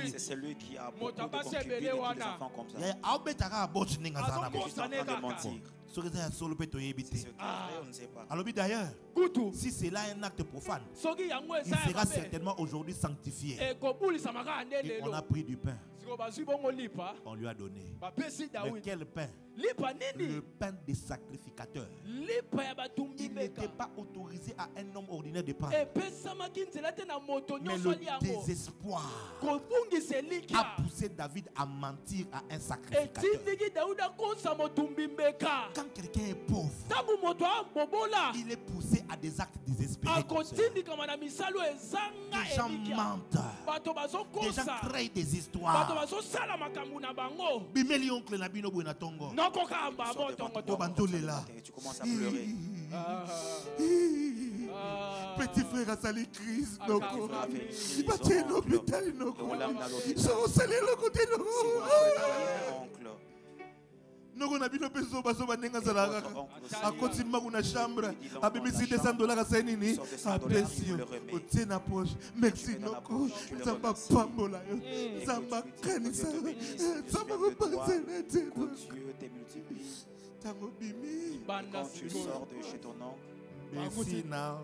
c'est celui qui a beaucoup de concubines et des enfants comme ça. Alors d'ailleurs, si c'est là un acte profane, il sera certainement aujourd'hui sanctifié. Et on a pris du pain. On lui a donné. Mais quel pain? Le pain des sacrificateurs. Il n'était pas autorisé à un homme ordinaire de prendre. Mais le désespoir a poussé David à mentir à un sacrificateur. Quand quelqu'un est pauvre, il est poussé à des actes désespérés. Les gens mentent. Les gens créent des histoires. Tu commences à pleurer. Petit frère a sali crise. Noko na bino peso baso bandenga zala a continuer kuna chambre abimisi $200 à nini abesio otie na poche merci noko zamba pambola yo zamba kanisa zamba repenser na Dieu te multiplie tango bimi quand tu sors de chez ton oncle. Merci na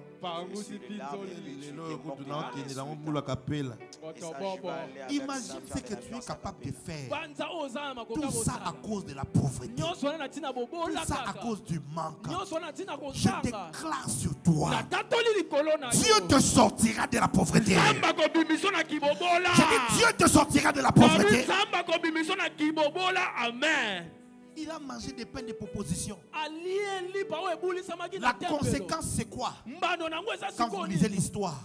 imagine ce que tu es capable de faire. Tout ça à cause de la pauvreté. Tout ça à cause du manque. Je déclare sur toi, Dieu te sortira de la pauvreté. Je dis, Dieu te sortira de la pauvreté. Amen. Il a mangé des pains de proposition. La conséquence c'est quoi? Quand vous lisez l'histoire,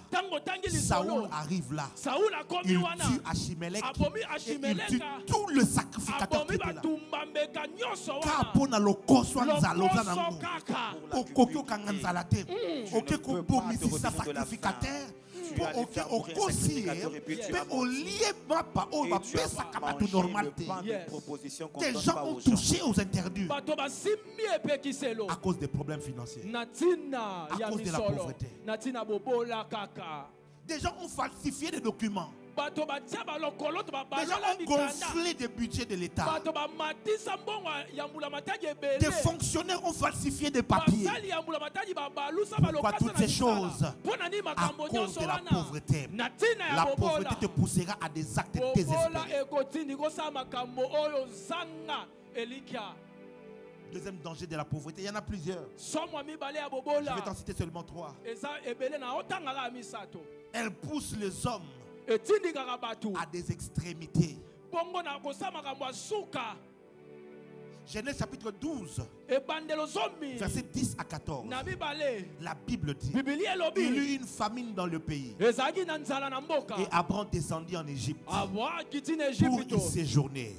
Saoul arrive là. Il tue Achimelech et il tue tout le sacrificateur qui était là. Car pour na lokoso nzaloza nango okoko kanganzala te okeko bomisi sa sacrificateur au conseiller mais au lieu mapa au va pesa kama tout normalité. Des gens ont touché aux interdits à cause des problèmes financiers, à cause de la pauvreté. Des gens ont falsifié des documents. Des gens ont gonflé des budgets de l'État. Des fonctionnaires ont falsifié des papiers. Pourquoi toutes ces choses? À cause de la pauvreté. La pauvreté te poussera à des actes désespérés. Deuxième danger de la pauvreté, il y en a plusieurs. Je vais t'en citer seulement 3. Elle pousse les hommes à des extrémités. Genèse chapitre 12. Verset 10 à 14. La Bible dit, il y eut une famine dans le pays. Et Abraham descendit en Égypte pour y séjourner,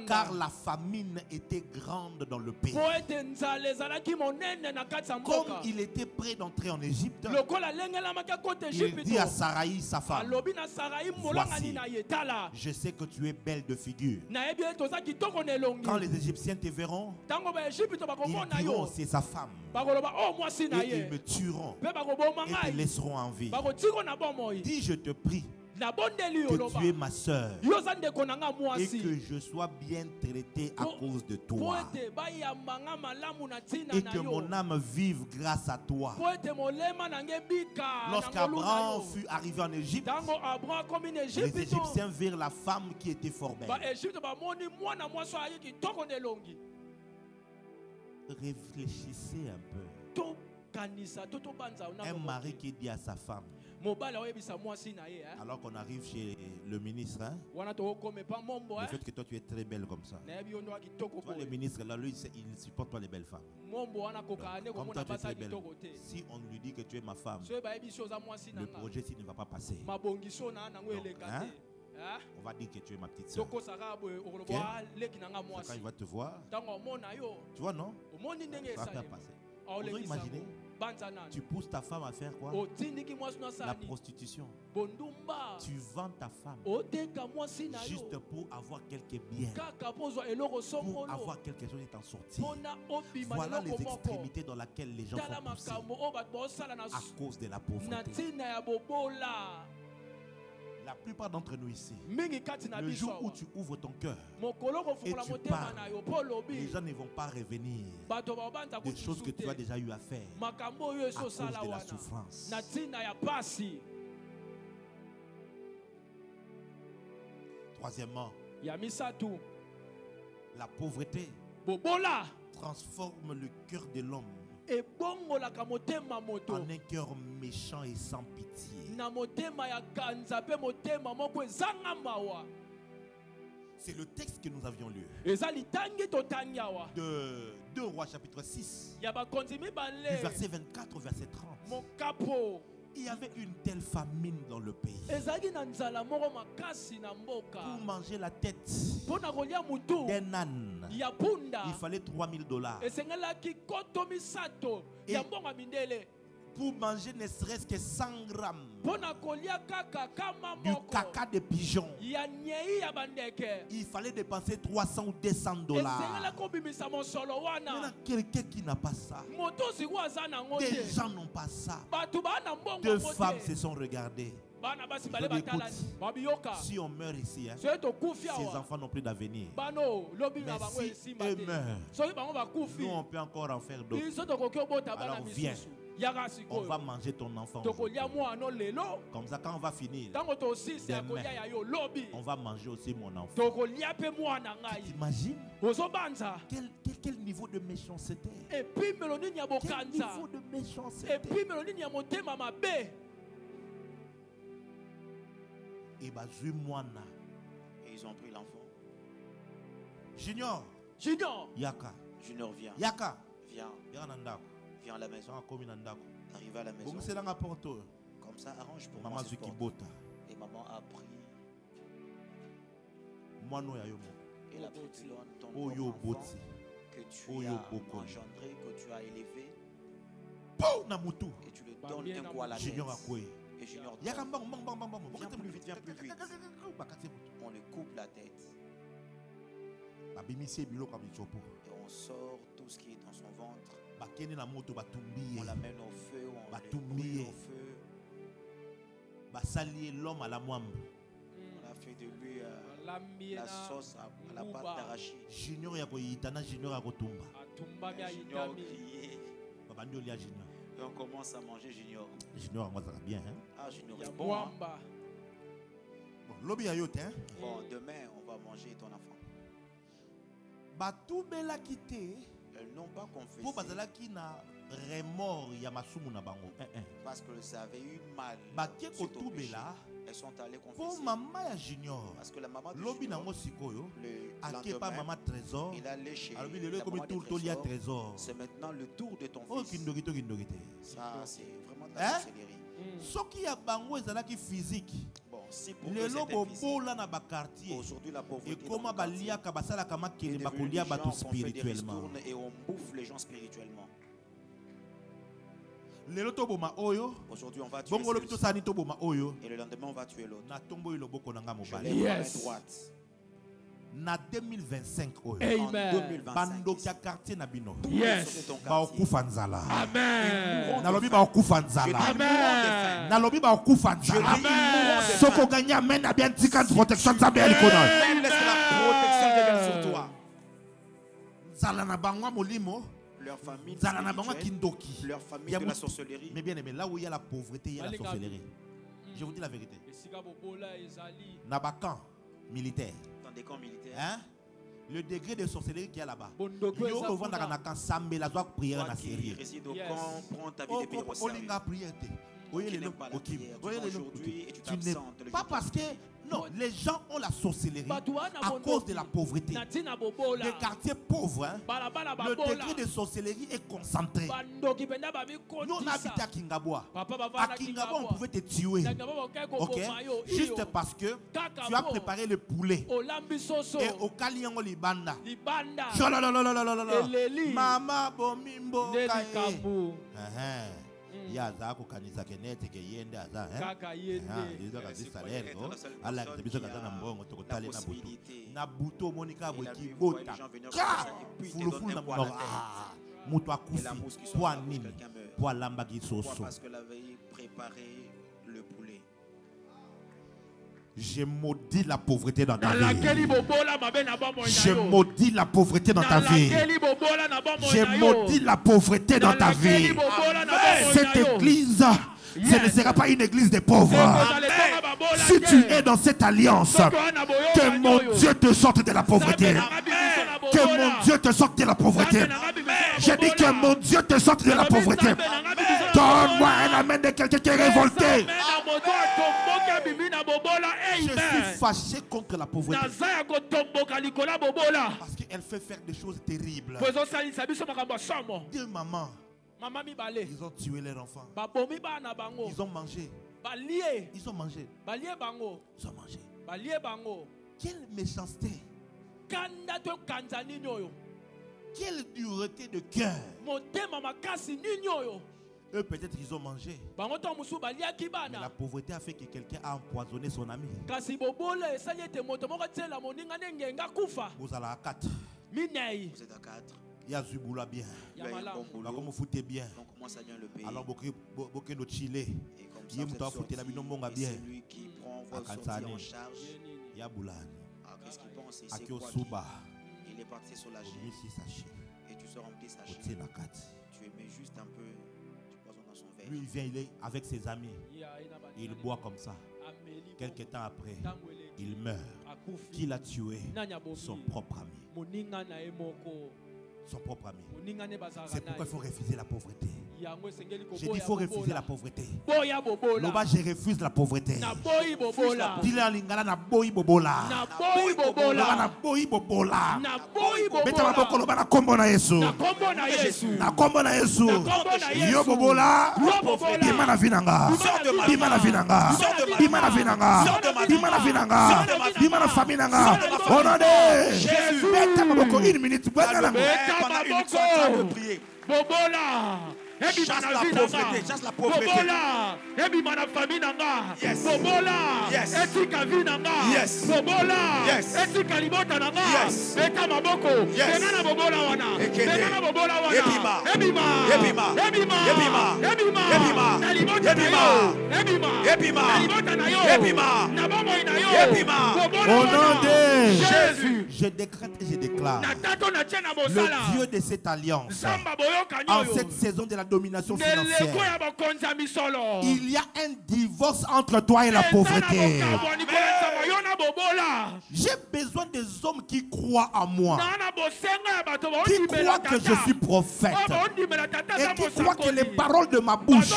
car la famine était grande dans le pays. Comme il était prêt d'entrer en Égypte, il dit à Sarai, sa femme, voici, je sais que tu es belle de figure. Quand les Égyptiens te verront, ils diront, c'est sa femme. Et ils me tueront et te laisseront en vie. Dis, je te prie, que tu es ma soeur et que je sois bien traité à cause de toi et que mon âme vive grâce à toi. Lorsqu'Abraham fut arrivé en Égypte, les Égyptiens virent la femme qui était fort belle. Réfléchissez un peu. Un mari qui dit à sa femme, alors qu'on arrive chez le ministre, hein, le fait que toi tu es très belle comme ça. Toi, le ministre là, lui, il ne supporte pas les belles femmes. Donc, comme toi tu es très belle, si on lui dit que tu es ma femme, le projet ne va pas passer. Donc, hein, on va dire que tu es ma petite soeur. Okay? Quand il va te voir, tu vois, non? Ça va faire passer. Vous pouvez imaginer, tu pousses ta femme à faire quoi? La prostitution. Tu vends ta femme juste pour avoir quelques biens, pour avoir quelque chose et t'en sortir. Voilà les extrémités dans lesquelles les gens sont poussés à cause de la pauvreté. La plupart d'entre nous ici, le jour où tu ouvres ton cœur et tu parles, les gens ne vont pas revenir des choses que tu as déjà eu à faire à cause de la souffrance. Troisièmement, la pauvreté transforme le cœur de l'homme en un cœur méchant et sans pitié. C'est le texte que nous avions lu de 2 Rois chapitre 6 du verset 24 au verset 30. Il y avait une telle famine dans le pays. Pour manger la tête d'un âne, il fallait $3000. Et pour manger ne serait-ce que 100 grammes du caca de pigeon, il fallait dépenser $300 ou $200. Maintenant, quelqu'un qui n'a pas ça, des gens n'ont pas ça. Deux femmes se sont regardées. Si on meurt ici, hein, ces enfants n'ont plus d'avenir. Mais si eux meurent, nous on peut encore en faire d'autres. Alors viens, on va manger ton enfant. Comme ça, quand on va finir, demain, on va manger aussi mon enfant. T'imagines quel niveau de méchanceté? Quel niveau de méchanceté? Et ils ont pris l'enfant. Junior. Yaka. Junior, viens. Yaka. Viens. Viens à la maison. Arrive à la maison. Comme ça, arrange pour maman moi. Et maman a pris. Et la pris ton enfant que tu as engendré, que tu as élevé. Et tu le donnes un coup à la tête. Et Junior, viens plus vite. On lui coupe la tête. Et on sort tout ce qui est dans son ventre. On l'amène au feu, on le brûle au feu. On a fait de lui la sauce à la pâte d'arachide. Junior criait. Et on commence à manger Junior. Junior, moi ça va bien. Hein? Ah, Junior est bon. Hein? Bon, demain, on va manger ton enfant. Elles n'ont pas confessé. Parce qu'elles avaient eu mal. Suite au péché. Elles sont allées confesser. Parce que la maman de Junior, lendemain, il a léché. C'est maintenant le tour de ton fils. Ça, c'est vraiment de la sorcellerie. Bon, si pour eux c'était physique, aujourd'hui la pauvreté dans le quartier est devenue des gens qu'on fait des ristournes et on bouffe les gens spirituellement. Aujourd'hui on va tuer celui-ci et le lendemain on va tuer l'autre. Je lève ma main droite. Na 2025 Amen. bandokia quartier na bino Yes. ba okufa nzala Amen. nalobi ba okufa nzala Amen. nalobi ba okufa nzala Amen. soko gagner amen na bien tika protection za bien kono Même laisse que la protection devienne sur toi. nzala na bangwa molimo Leur famille nzala na bangwa spirituelle, kindoki leur famille de la sorcellerie. mais bien aimé là où il y a la pauvreté il y a la sorcellerie. Je vous dis la vérité. Na ba camp militaire Dans des camps militaires. hein? Le degré de sorcellerie qu'il y a là-bas. Yo revendre na camp sambe la doit prier na sérieux. Réside au camp, prends ta vie de paix au sérieux. Tu n'aimes pas la prière. Aujourd'hui et tu t'absentes. Pas parce que non, les gens ont la sorcellerie à cause de la pauvreté. Les quartiers pauvres, hein, le degré de sorcellerie est concentré. Nous on habite à Kingaboa. À Kingaboa, on pouvait te tuer. Ok? Juste parce que tu as préparé le poulet. Et au Kaliango Libanda. Mama Bomimbo Kaye. Yaza ko kanisa kenete ke yende aza Kaka yende. Izo salaire go ala ke biso kaza na mbongo to kotale na butu na butu monika boki bota fulufulu na mbongo mutu akufi kwa nini kwa lamba kisoso parce que l'avait préparé le poulet. Je maudis la pauvreté dans ta vie. Je Je maudis la pauvreté dans ta vie. Je maudis la pauvreté dans ta vie. Cette église, ce ne sera pas une église des pauvres. Si tu es dans cette alliance, que mon Dieu te sorte de la pauvreté. Que mon Dieu te sorte de la pauvreté. J'ai dit que mon Dieu te sorte de la pauvreté. Donne-moi un amen de quelqu'un qui est révolté. Je suis fâché contre la pauvreté. Parce qu'elle fait faire des choses terribles. Deux mamans, ils ont tué leurs enfants. Ils ont mangé. Ils ont mangé. Ils ont mangé. Quelle méchanceté. Quelle dureté de cœur. Eux peut-être ils ont mangé. Mais la pauvreté a fait que quelqu'un a empoisonné son ami. Vous allez à 4. Vous êtes à 4. Il y a Zubula bien. Il y a un bon boulot. Comme vous foutez bien. Donc comment ça vient le payer? Alors beaucoup de Chili. Et comme ça vous êtes sortis, et c'est lui qui prend vos sorties en charge. Il y a Boulan. Alors qu'est-ce qu'il pense? C'est quoi il est parti soulager. Et tu sors rempli sachet. Tu mets juste un peu du poison dans son verre. Lui il vient, il est avec ses amis. Il boit comme ça. Quelques temps après, il meurt. Qui l'a tué? Son propre ami. Son propre ami. C'est pourquoi il faut refuser la pauvreté. J'ai dit il faut refuser la pauvreté. Loba, je refuse la pauvreté. Dis-le en lingala na boy bobola. Na boy bobola. Beta maboko loba na kombo na Yesu. Na kombo na Yesu. Yo bobola. Bima na vinanga. Bima na vinanga. Bima na vinanga. Bima na vinanga. Bima na famille nanga. Au nom de Jésus. Beta maboko une minute. Pendant une minute de prier. Bobola. Chasse la pauvreté, chasse la pauvreté. Bobola. Ebimana famille nanga. Yes. Bobola. Yes. Etika vie nanga. Yes. Bobola. Yes. Etika libota nanga. Yes. Beta maboko. Yes. Benana bobola wana. Benana bobola wana. Ebima. Ebima. Ebima. Ebima. Ebima. Ebima. Ebima. Na libota Ebima. na yo. Ebima. Ebima. Na libota na yo. Ebima. Na bomo na yo. Ebima. Bobola Au nom wana. de Jésus. Je décrète et je déclare Na tato na tena mosala. le Dieu de cette alliance Zamba boyoka en nyoyo. cette saison de la domination financière. Il Il y a un divorce entre toi et la pauvreté. J'ai besoin des hommes qui croient en moi, qui croient que je suis prophète et qui croient que les paroles de ma bouche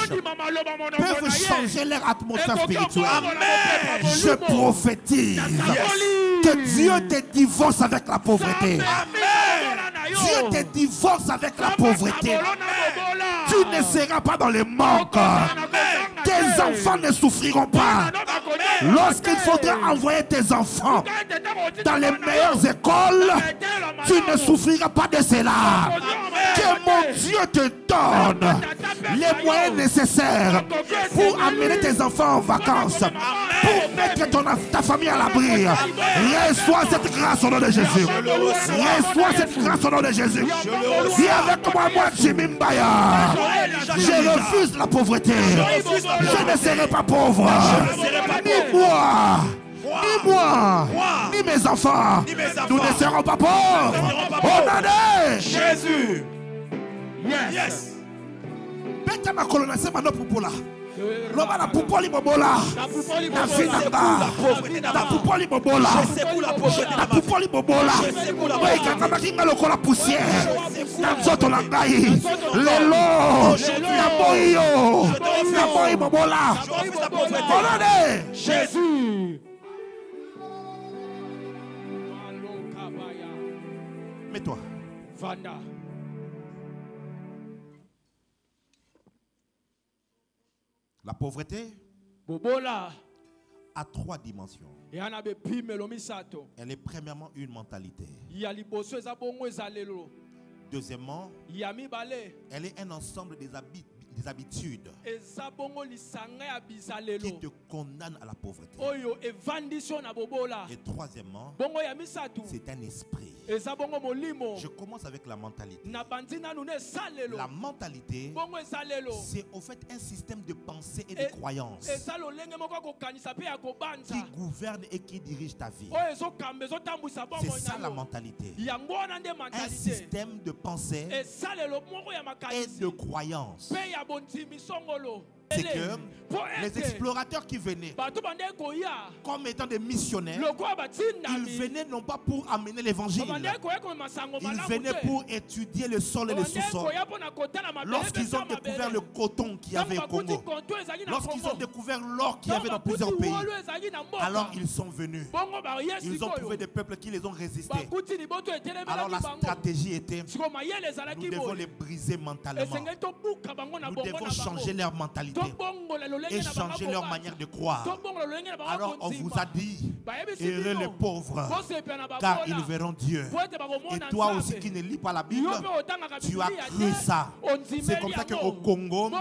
peuvent changer leur atmosphère spirituelle. Je prophétise Que Dieu te divorce avec la pauvreté. Dieu te divorce avec la pauvreté. Tu ne seras pas dans les manques. Tes enfants ne souffriront pas. Lorsqu'il faudra envoyer tes enfants dans les meilleures écoles, tu ne souffriras pas de cela. Que mon Dieu te donne les moyens nécessaires pour amener tes enfants en vacances, pour mettre ta famille à l'abri. Reçois cette grâce au nom de Jésus. Reçois cette grâce au nom de Jésus. Dis avec moi, Jimmy Mbaya. Je refuse la pauvreté. Je ne serai pas pauvre. Ni moi, ni mes enfants. Nous ne serons pas pauvres. Au nom de Jésus. Yes. Beta ma colonne, c'est ma popola. L'homme la popoli bobola. La finanga. La popoli bobola. La popoli bobola. Oui, quand on a la poussière. La zoto langai. Lelo. La boyo. La boy bobola. Colonne. Jésus. Mets-toi. Vanda. La pauvreté a 3 dimensions. Elle est premièrement une mentalité. Deuxièmement, elle est un ensemble des habitudes qui te condamnent à la pauvreté. Et troisièmement, c'est un esprit. Je commence avec la mentalité. La mentalité, c'est au fait un système de pensée et de croyances qui gouverne et qui dirige ta vie. C'est ça la mentalité. Un système de pensée et de croyances. C'est que les explorateurs qui venaient comme étant des missionnaires, ils venaient non pas pour amener l'évangile, ils venaient pour étudier le sol et le sous-sol. Lorsqu'ils ont découvert le coton qu'il y avait au Congo, lorsqu'ils ont découvert l'or qu'il y avait dans plusieurs pays, alors ils sont venus. Ils ont trouvé des peuples qui les ont résistés. Alors la stratégie était, nous devons les briser mentalement. Nous devons changer leur mentalité et changer leur manière de croire. Alors on vous a dit, heureux les pauvres, car ils verront Dieu. Et toi aussi qui ne lis pas la Bible, tu as cru ça. C'est comme ça qu'au Congo,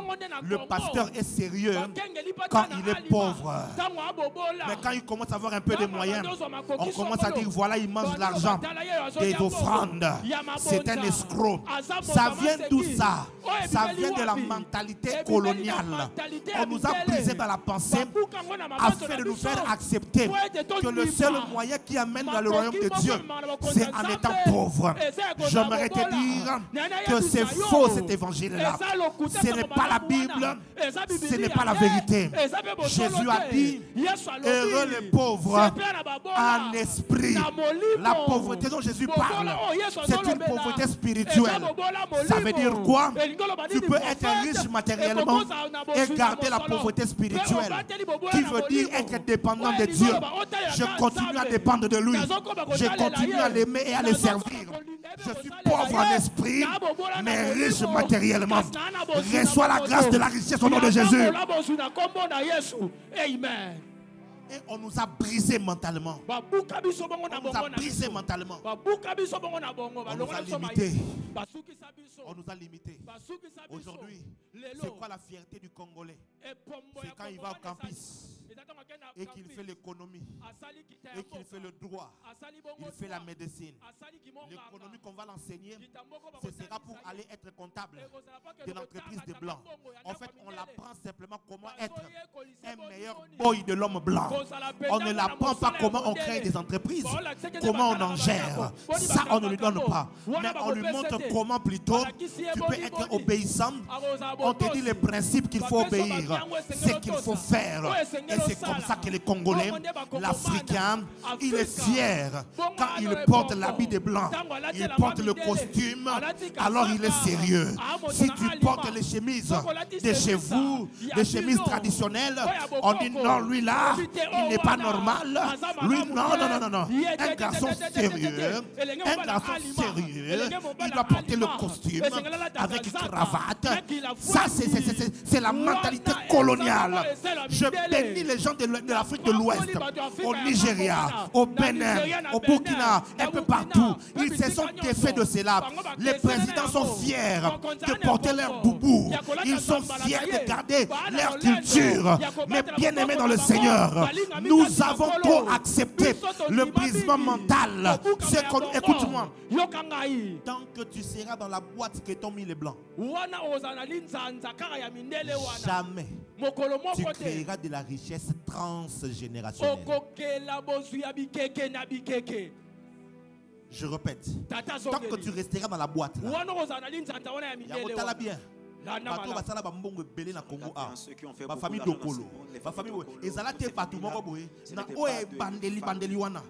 le pasteur est sérieux quand il est pauvre. Mais quand il commence à avoir un peu de moyens, on commence à dire, voilà, il mange l'argent des offrandes. C'est un escroc. Ça vient d'où ça? Ça vient de la mentalité coloniale. On nous a brisé dans la pensée afin de nous faire accepter que le seul moyen qui amène dans le royaume de Dieu, c'est en étant pauvre. J'aimerais te dire que c'est faux cet évangile-là. Ce n'est pas la Bible, ce n'est pas la vérité. Jésus a dit, heureux les pauvres en esprit. La pauvreté dont Jésus parle, c'est une pauvreté spirituelle. Ça veut dire quoi? Tu peux être riche matériellement et garder la pauvreté spirituelle, qui veut dire être dépendant de Dieu. Je continue à dépendre de lui. Je continue à l'aimer et à le servir. Je suis pauvre en esprit, mais riche matériellement. Reçois la grâce de la richesse au nom de Jésus. Amen. Et on nous a brisé mentalement. On nous a brisé mentalement. On nous a limités. On nous a limités. Aujourd'hui, c'est quoi la fierté du Congolais? C'est quand il va au campus et qu'il fait l'économie, et qu'il fait le droit, il fait la médecine. L'économie qu'on va l'enseigner, ce sera pour aller être comptable de l'entreprise des Blancs. En fait, on l'apprend simplement comment être un meilleur boy de l'homme blanc. On ne l'apprend pas comment on crée des entreprises, comment on en gère. Ça, on ne lui donne pas. Mais on lui montre comment plutôt tu peux être obéissant. On te dit les principes qu'il faut obéir, ce qu'il faut faire. Et c'est comme ça que les Congolais, l'Africain, il est fier quand il porte l'habit des Blancs, il porte le costume, alors il est sérieux. Si tu portes les chemises de chez vous, des chemises traditionnelles, on dit non, lui là, il n'est pas normal. Lui, non. Un garçon sérieux, il doit porter le costume avec cravate. Ça, c'est la mentalité coloniale. Je bénis les gens de l'Afrique de l'Ouest, au Nigeria, au Bénin, au Burkina, un peu partout. Ils se sont défaits de cela. Les présidents sont fiers de porter leur boubou. Ils sont fiers de garder leur culture. Mais bien aimés dans le Seigneur, nous avons trop accepté le brisement mental. Écoute-moi. Tant que tu seras dans la boîte que t'ont mis les blancs, jamais tu créeras de la richesse transgénérationnelle. Je répète, tant que tu resteras dans la boîte là, bien. Ma famille Dokolo, ma famille Ezalate Patumoko Boy, na oe bandeli wana.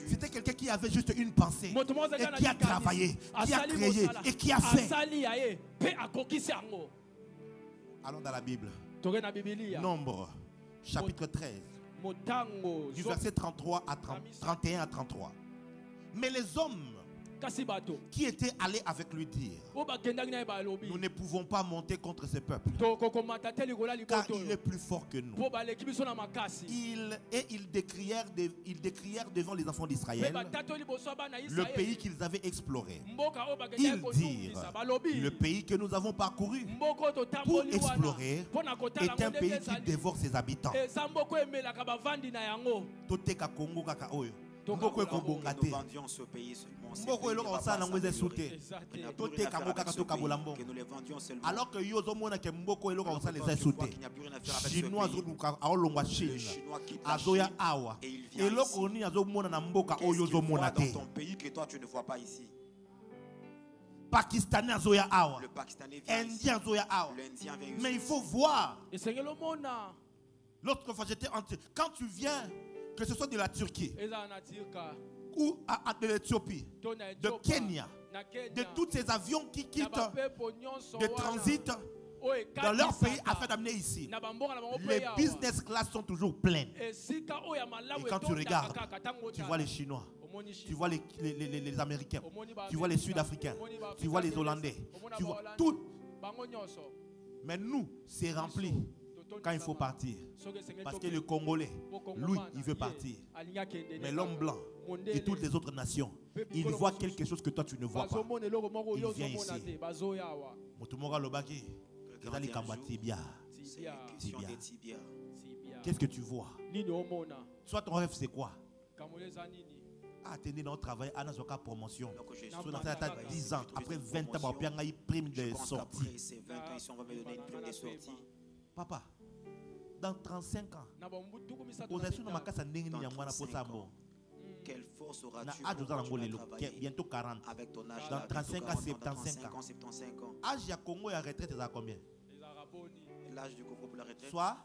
C'était quelqu'un qui avait juste une pensée et qui a travaillé, qui a créé et qui a fait. Allons dans la Bible. Nombre, chapitre 13, du verset 31 à 33. Mais les hommes qui étaient allés avec lui dire: nous ne pouvons pas monter contre ce peuple, car il est plus fort que nous. Ils décrièrent devant les enfants d'Israël le pays qu'ils avaient exploré. Ils dirent: le pays que nous avons parcouru pour explorer est un pays qui dévore ses habitants. Nous vendions ce pays seulement. Que nous les vendions seulement. Alors que Chinois et il vient ici. Qu'est-ce qu'il voit dans ton pays que toi tu ne vois pas ici? Pakistanais le Pakistanais vient ici. Indien l'Indien vient ici. Mais il faut voir. L'autre fois j'étais quand tu viens, que ce soit de la Turquie ou de l'Éthiopie, de Kenya, de tous ces avions qui quittent de transit dans leur pays afin d'amener ici, les business class sont toujours pleines. Et quand tu regardes, tu vois les Chinois, tu vois les Américains, tu vois les Sud-Africains, tu vois les Hollandais, tu vois tout. Mais nous, c'est rempli quand il faut partir. Parce que le Congolais, lui, il veut partir. Mais l'homme blanc et toutes les autres nations, ils voient quelque chose que toi tu ne vois pas. Il vient ici. Qu'est-ce que tu vois? Soit ton rêve c'est quoi? Attendez notre travail, à notre promotion. Soit dans 10 ans, après 20 ans, on a une prime de sortie. Papa, dans 35 ans, quelle force auras-tu bientôt 40. Avec ton âge dans 35 ans, 75 ans. Âge à Congo et à retraite, c'est à combien? L'âge du Congo pour la retraite? Soit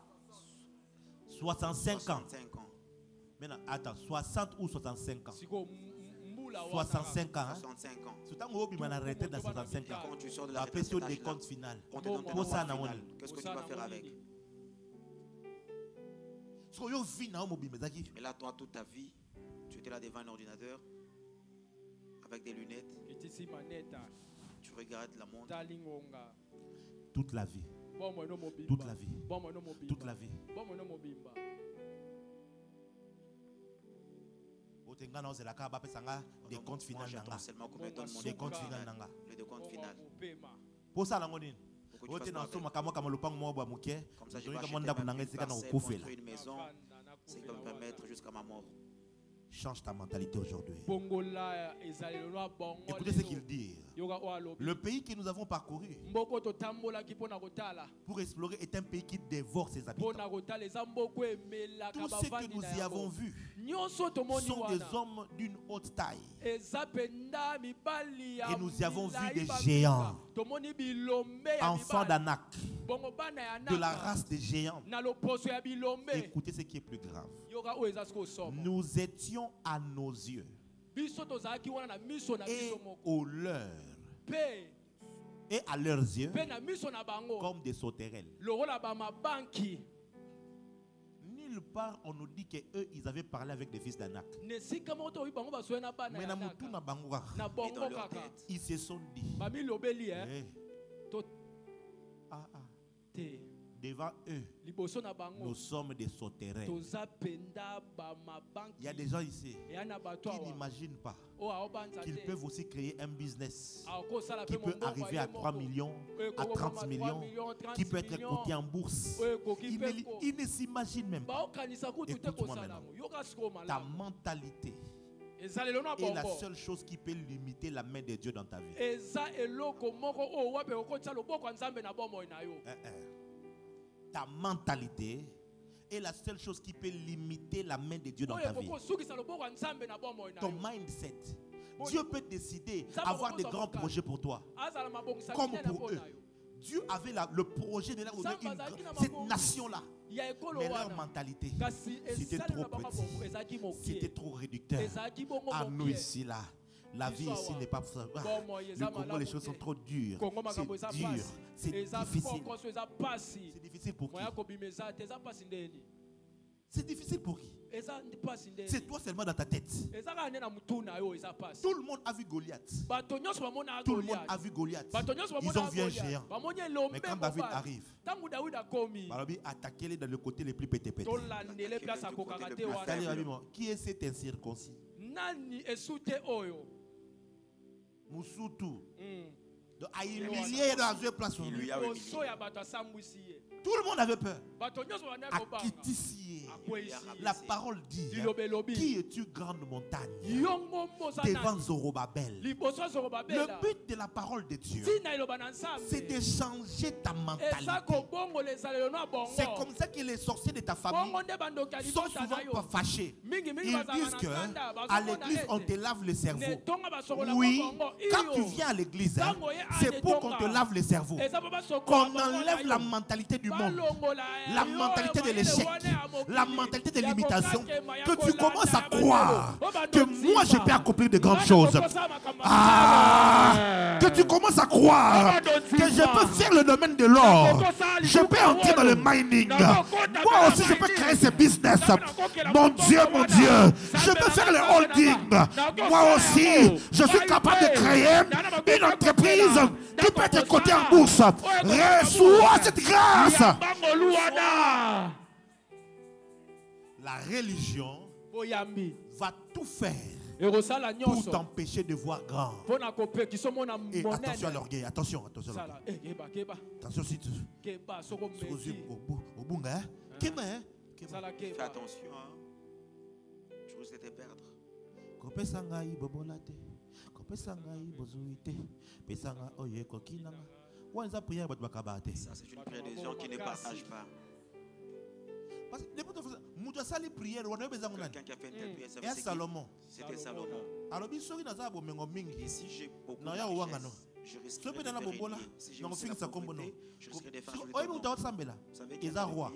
65 ans. Maintenant, attends, 60 ou 65 ans? 65 ans. 65 ans. C'est un gros la retraite dans 65 ans. Quand tu sors de la retraite, sur des comptes finales. Qu'est-ce que tu vas faire avec? Et là, toi, toute ta vie, tu étais là devant un ordinateur avec des lunettes. Tu regardes la montre. Toute la vie. Toute la vie. Toute la vie. Des comptes finaux. Des comptes finaux. Pour ça, comme ça, je vais acheter une maison, c'est comme permettre jusqu'à ma mort. Change ta mentalité aujourd'hui. Écoutez ce qu'il dit. Le pays que nous avons parcouru pour explorer est un pays qui dévore ses habitants. Tous ceux que nous y avons vus sont des hommes d'une haute taille. Et nous y avons vu des géants, enfants d'Anak, de la race des géants. Écoutez ce qui est plus grave. Nous étions à nos yeux et au leur Et à leurs yeux, comme des sauterelles. Nulle part on nous dit qu'eux, ils avaient parlé avec des fils d'Anak. Mais ils se sont dit, devant eux, nous sommes des sauterelles. Il y a des gens ici qui n'imaginent pas qu'ils peuvent aussi créer un business qui peut arriver à 3 millions, à 30 millions, qui peut être coté en bourse. Ils ne s'imaginent même pas. Écoute-moi maintenant. Ta mentalité est la seule chose qui peut limiter la main de Dieu dans ta vie. Ta mentalité est la seule chose qui peut limiter la main de Dieu dans ta vie. Ton mindset. Dieu peut décider d'avoir des grands projets pour toi, comme pour eux. Dieu avait le projet de leur donner cette nation-là. Mais leur mentalité, c'était trop petit, c'était trop réducteur. À nous ici, là. La vie ici n'est pas ça. Le Congo, les choses sont trop dures. C'est dur. C'est difficile. C'est difficile pour qui? C'est difficile pour qui? C'est toi seulement dans ta tête. Tout le monde a vu Goliath. Tout le monde a vu Goliath. Ils ont vu un géant. Mais quand David arrive, attaquez-les dans le côté le plus pété-pété. Qui est cet incirconcis? Mousoutou. A humilié dans une place. Il lui a humilié. Tout le monde avait peur. À Kitisié, la parole dit, qui es-tu grande montagne devant Zorobabel? Le but de la parole de Dieu, c'est de changer ta mentalité. C'est comme ça que les sorciers de ta famille sont souvent pas fâchés. Ils disent qu'à l'église on te lave le cerveau. Oui, quand tu viens à l'église, c'est pour qu'on te lave le cerveau, qu'on enlève la mentalité du monde, la mentalité de l'échec, la mentalité de l'imitation, que tu commences à croire que moi je peux accomplir de grandes choses. Que tu commences à croire que je peux faire le domaine de l'or, je peux entrer dans le mining, moi aussi je peux créer ce business. Mon Dieu, je peux faire le holding, moi aussi je suis capable de créer une entreprise qui peut être cotée en bourse. Reçois cette grâce. La religion va tout faire pour t'empêcher de voir grand. Et attention à l'orgueil, attention à l'orgueil. Attention si tu fais attention, tu risques de te perdre. Ça c'est une prière des gens qui ne partagent pas. Quelqu'un qui a fait une telle prière, c'était Salomon. Et si j'ai beaucoup de richesse, je risquerais de me régner. Si j'ai aussi la pauvreté, je risquerais de faire jouer ton nom. Vous savez qu'il c'est un roi.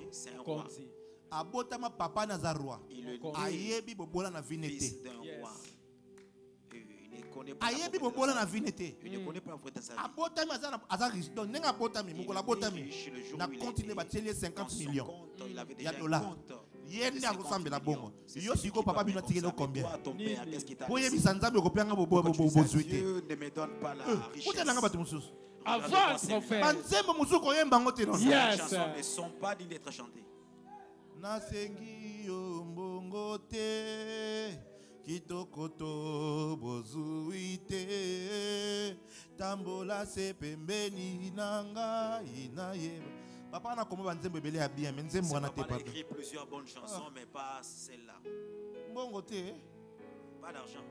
Il est le fils d'un roi. Il ne connaît pas la faute de sa vie. Il avait 50 $. Dieu ne me donne pas la richesse. Avance, mon frère. Ces chansons ne sont pas dignes d'être chantées. Kitokoto bozuite tambola se pembeni nanga inaye. Papa na komo banzembo ebele ya bien mais nzembo na te papa. Il a écrit plusieurs bonnes chansons mais pas celle-là. Mbongo te. Pas d'argent.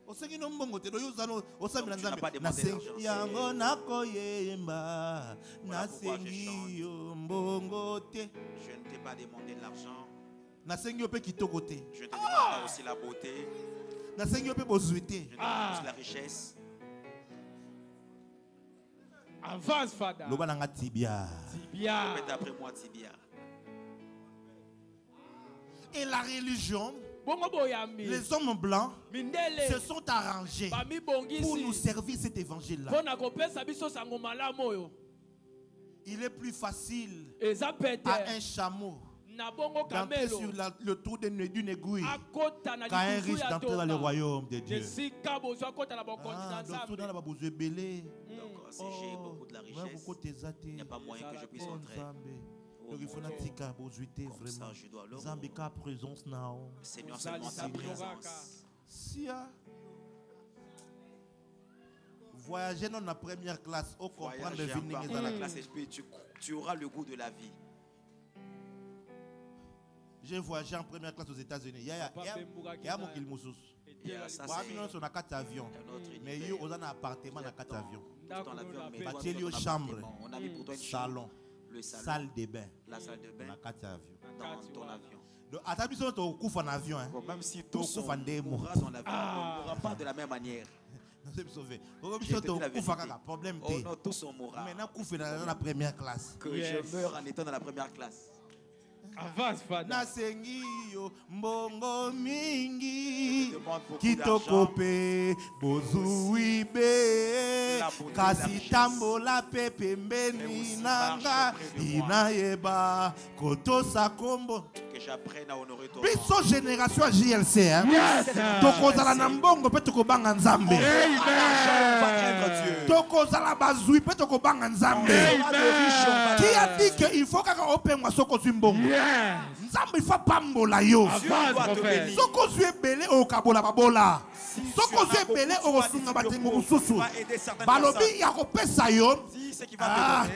Osengi no mbongo te do yuzano osamila nzambe na sengi yango nakoyemba na sengi yo mbongo te. Je ne t'ai pas demandé de l'argent. Je ne te demande pas aussi la beauté. Je ne demande pas aussi la richesse. Avance, Fada. Tibia. Répète après moi, Tibia. Et la religion Les hommes blancs se sont arrangés pour nous servir cet évangile-là. Il est plus facile à un chameau d'entrer sur le trou d'une aiguille qu'à un riche d'entrer dans le royaume de Dieu. Donc, si j'ai beaucoup de la richesse, il n'y a pas moyen que je puisse entrer. Comme ça, je dois l'homme. Seigneur, seulement ta présence. Voyager dans la première classe, au comprendre le dans la classe, tu auras le goût de la vie. J'ai voyagé en première classe aux États-Unis. Il y a mon kilmoussous. Mais il y a un appartement dans 4 avions. Chambre, salon, salle de bain. La salle de bain dans 4 avions. Dans ton avion. Même si tous mourra dans l'avion, on ne mourra pas de la même manière. Problème oh non, tous on mourra. Maintenant, dans la première classe. Que je meurs en étant dans la première classe. Avance, Fada. Nasengi yo mbongo mingi kitokope bozuibe kasi tambola pepe mbeni nanga inayeba kotosa kombo. Que j'apprenne à honorer ton nom. Biso génération à JLC tokozala na mbongo pe tokobanga nzambe. Tokozala bazui pe tokobanga nzambe. Qui a dit que il faut kaka opengwa soko zimbongo? Nzambe il faut pambola yo. Soko zue belé o kabola babola. Soko zue belé o sunga batengo mususu. Balobi ya kopesa yo.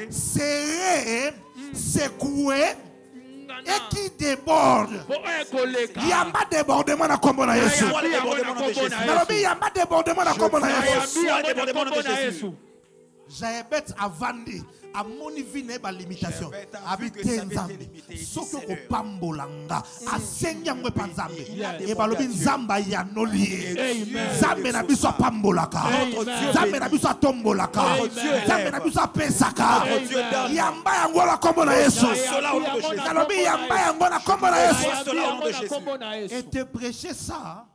Serré, secoué. Et qui déborde. Il y a pas de débordement dans le na Yesu. Il y a pas de débordement dans le Yesu. J'ai bête à vandi. A moni vine ba limitation. Habiter nzambe. Soko ko pambolanga. Asenya mwe panzambe. E balobi nzamba ya noli. Nzambe na biso pambolaka. Nzambe na biso tombolaka. Nzambe na biso pesaka. Yamba yango la kombo na Yesu. Balobi yamba yango la kombo na Yesu. Et te prêcher ça,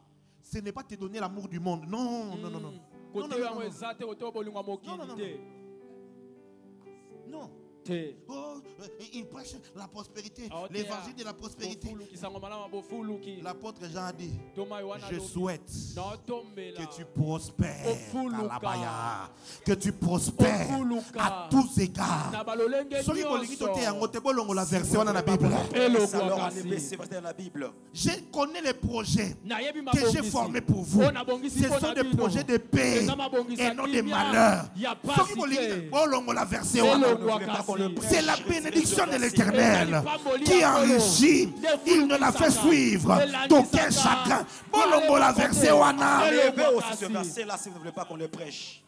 ce n'est pas te donner l'amour du monde. Non, non, non, non. Non. Oh, il prêche la prospérité, l'évangile de la prospérité. L'apôtre Jean a dit, je souhaite que tu prospères, que tu prospères à tous égards. Je connais les projets que j'ai formés pour vous. Ce sont des projets de paix et non de malheur. C'est la bénédiction de l'Éternel qui enrichit. Il ne l'a fait suivre d'aucun chacun. La verset wana. Aussi ce verset-là si vous ne voulez pas qu'on le prêche.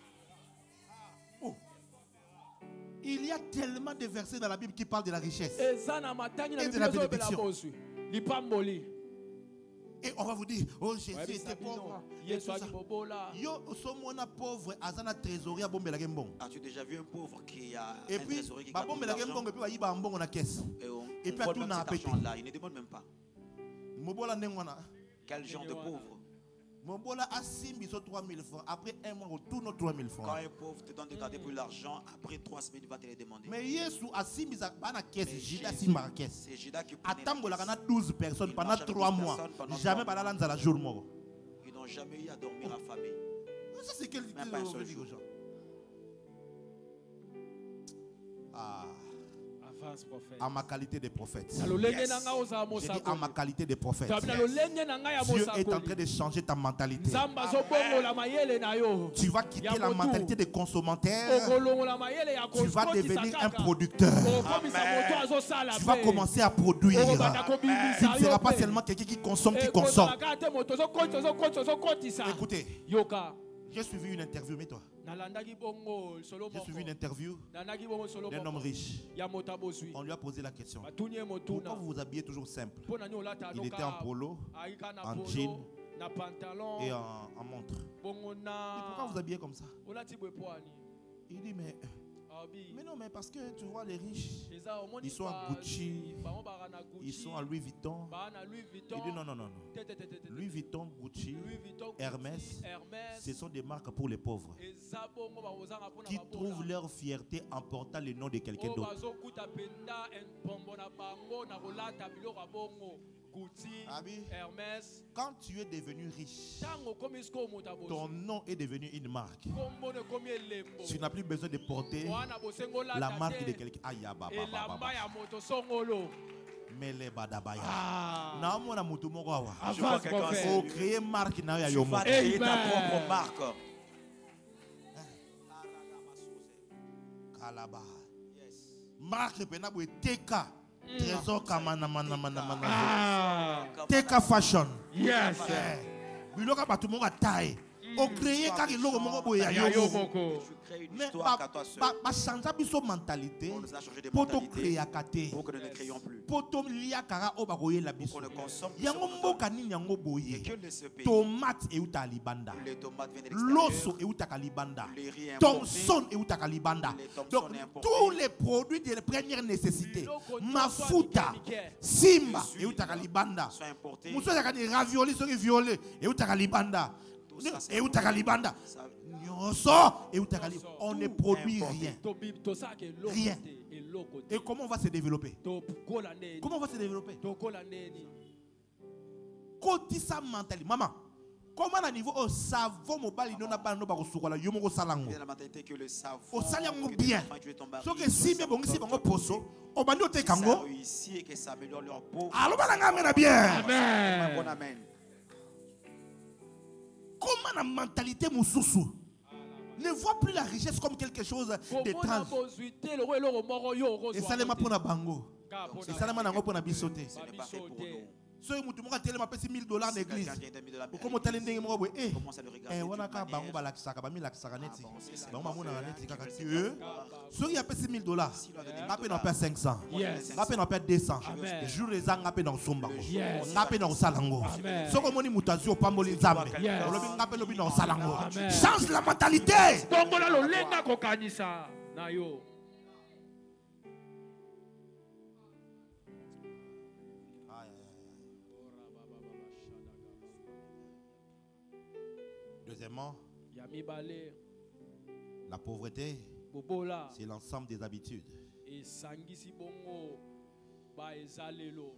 Il y a tellement de versets dans la Bible qui parlent de la richesse et de la bénédiction. Et on va vous dire, oh Jésus était pauvre. As-tu déjà vu un pauvre qui a un trésorier qui gagne de l'argent? Et puis il ne demande même pas. Quel genre de pauvre? Mobola a 3 000 francs. Après un mois, retourne 3 000 francs. Quand un pauvre te donne de garder plus l'argent, après 3 semaines, il va te les demander. Mais Jésus a 6 000 francs. C'est Judas qui attend 12 personnes pendant 3 mois. Jamais pas la jour mort. Ils n'ont jamais eu à dormir affamés. Ça, c'est quel même pas un seul jour. Ah. À ma qualité de prophète. Yes. J'ai dit à ma qualité de prophète. Yes. Dieu est en train de changer ta mentalité. Tu vas quitter la mentalité de consommateur. Tu vas devenir un producteur. Amen. Tu vas commencer à produire. Tu ne seras pas seulement quelqu'un qui consomme, qui consomme. Écoutez. J'ai suivi une interview, mais toi. J'ai suivi une interview d'un homme riche. On lui a posé la question. Pourquoi vous vous habillez toujours simple? Il était en polo, en jean et en montre. Et pourquoi vous habillez comme ça? Il dit mais non, mais parce que tu vois les riches, ils sont à Gucci, ils sont à Louis Vuitton. Il dit non. Vuitton, Gucci, Hermès, ce sont des marques pour les pauvres qui trouvent leur fierté en portant le nom de quelqu'un d'autre. Hermès. Quand tu es devenu riche, ton nom est devenu une marque. Tu n'as plus besoin de porter la marque de quelqu'un. Mais les badabaya. Je vois quelqu'un faut créer marque na ya yomo. Créer ta propre marque. Kalaba. Marque pena bo teka. Trésor kamana mana mana mana. Teka fashion. Yes. Biloka batu monga taille. O créer car il logo mongo boya yomo. Mais ba changer biso mentalité. Poto créer akate. Pour que nous ne créions plus. Poto lia kara o ba koye la biso. Pour qu'on ne consomme Yango mboka nini yango boye. que de ce pays. Tomate e uta libanda. Les tomates viennent de L'osso l'extérieur. et uta kalibanda. Les riz Thomson et uta kalibanda. Les Thomson Donc importés. tous les produits de première nécessité, mafuta, simba et uta kalibanda. sont importés. Muso ya kani ravioli soki violet et uta kalibanda. ça, Et uta kalibanda. Ça- Nyoso et uta kalibanda. On ne produit rien. Rien. Et comment on va se développer? Comment on va se développer? Kotisa mentalité. Maman, comment à niveau au savon mobile non pas no ba kosukola yo moko salango. la mentalité que le savoir. Au salango que bien. tu es ton mari, So que si me bongi si bango poso, o bandi o te ça kango. réussit et que ça améliore leur peau. Alo bana ngamena bien. Amen. Bon amen. Comment la mentalité mususu ne voit plus la richesse comme quelque chose d'étrange. Et ça les m'a pour na bango. Et ça les m'a nango pour na bisoté. Ce n'est pas fait pour nous. So y mutu moka tele m'a pesi $1000 Si d'église. quelqu'un vient d'aimer de la Ou comme tele ndenge mo boy eh. commence à le regarder Eh d'une wana ka manière. bango balakisaka ba mi lakisaka neti. Ah bon, c'est ça. Bango mamuna na neti kaka Qui tu. veut savoir. So y a pesi $1000. S'il a donné Ngape 1000 na pa 500. Yes. Ngape na pa 200. Amen. Jour les ans ngape na sombango. Yes. Ngape na osalango. Amen. Soko moni mutazi opamboli nzambe. Yes. Olobi ngape lobi na osalango. Amen. Change la mentalité. Tombola lolenga kokanisa na yo. Deuxièmement, Yamibale la pauvreté, bobola c'est l'ensemble des habitudes, esangisi bongo ba ezalelo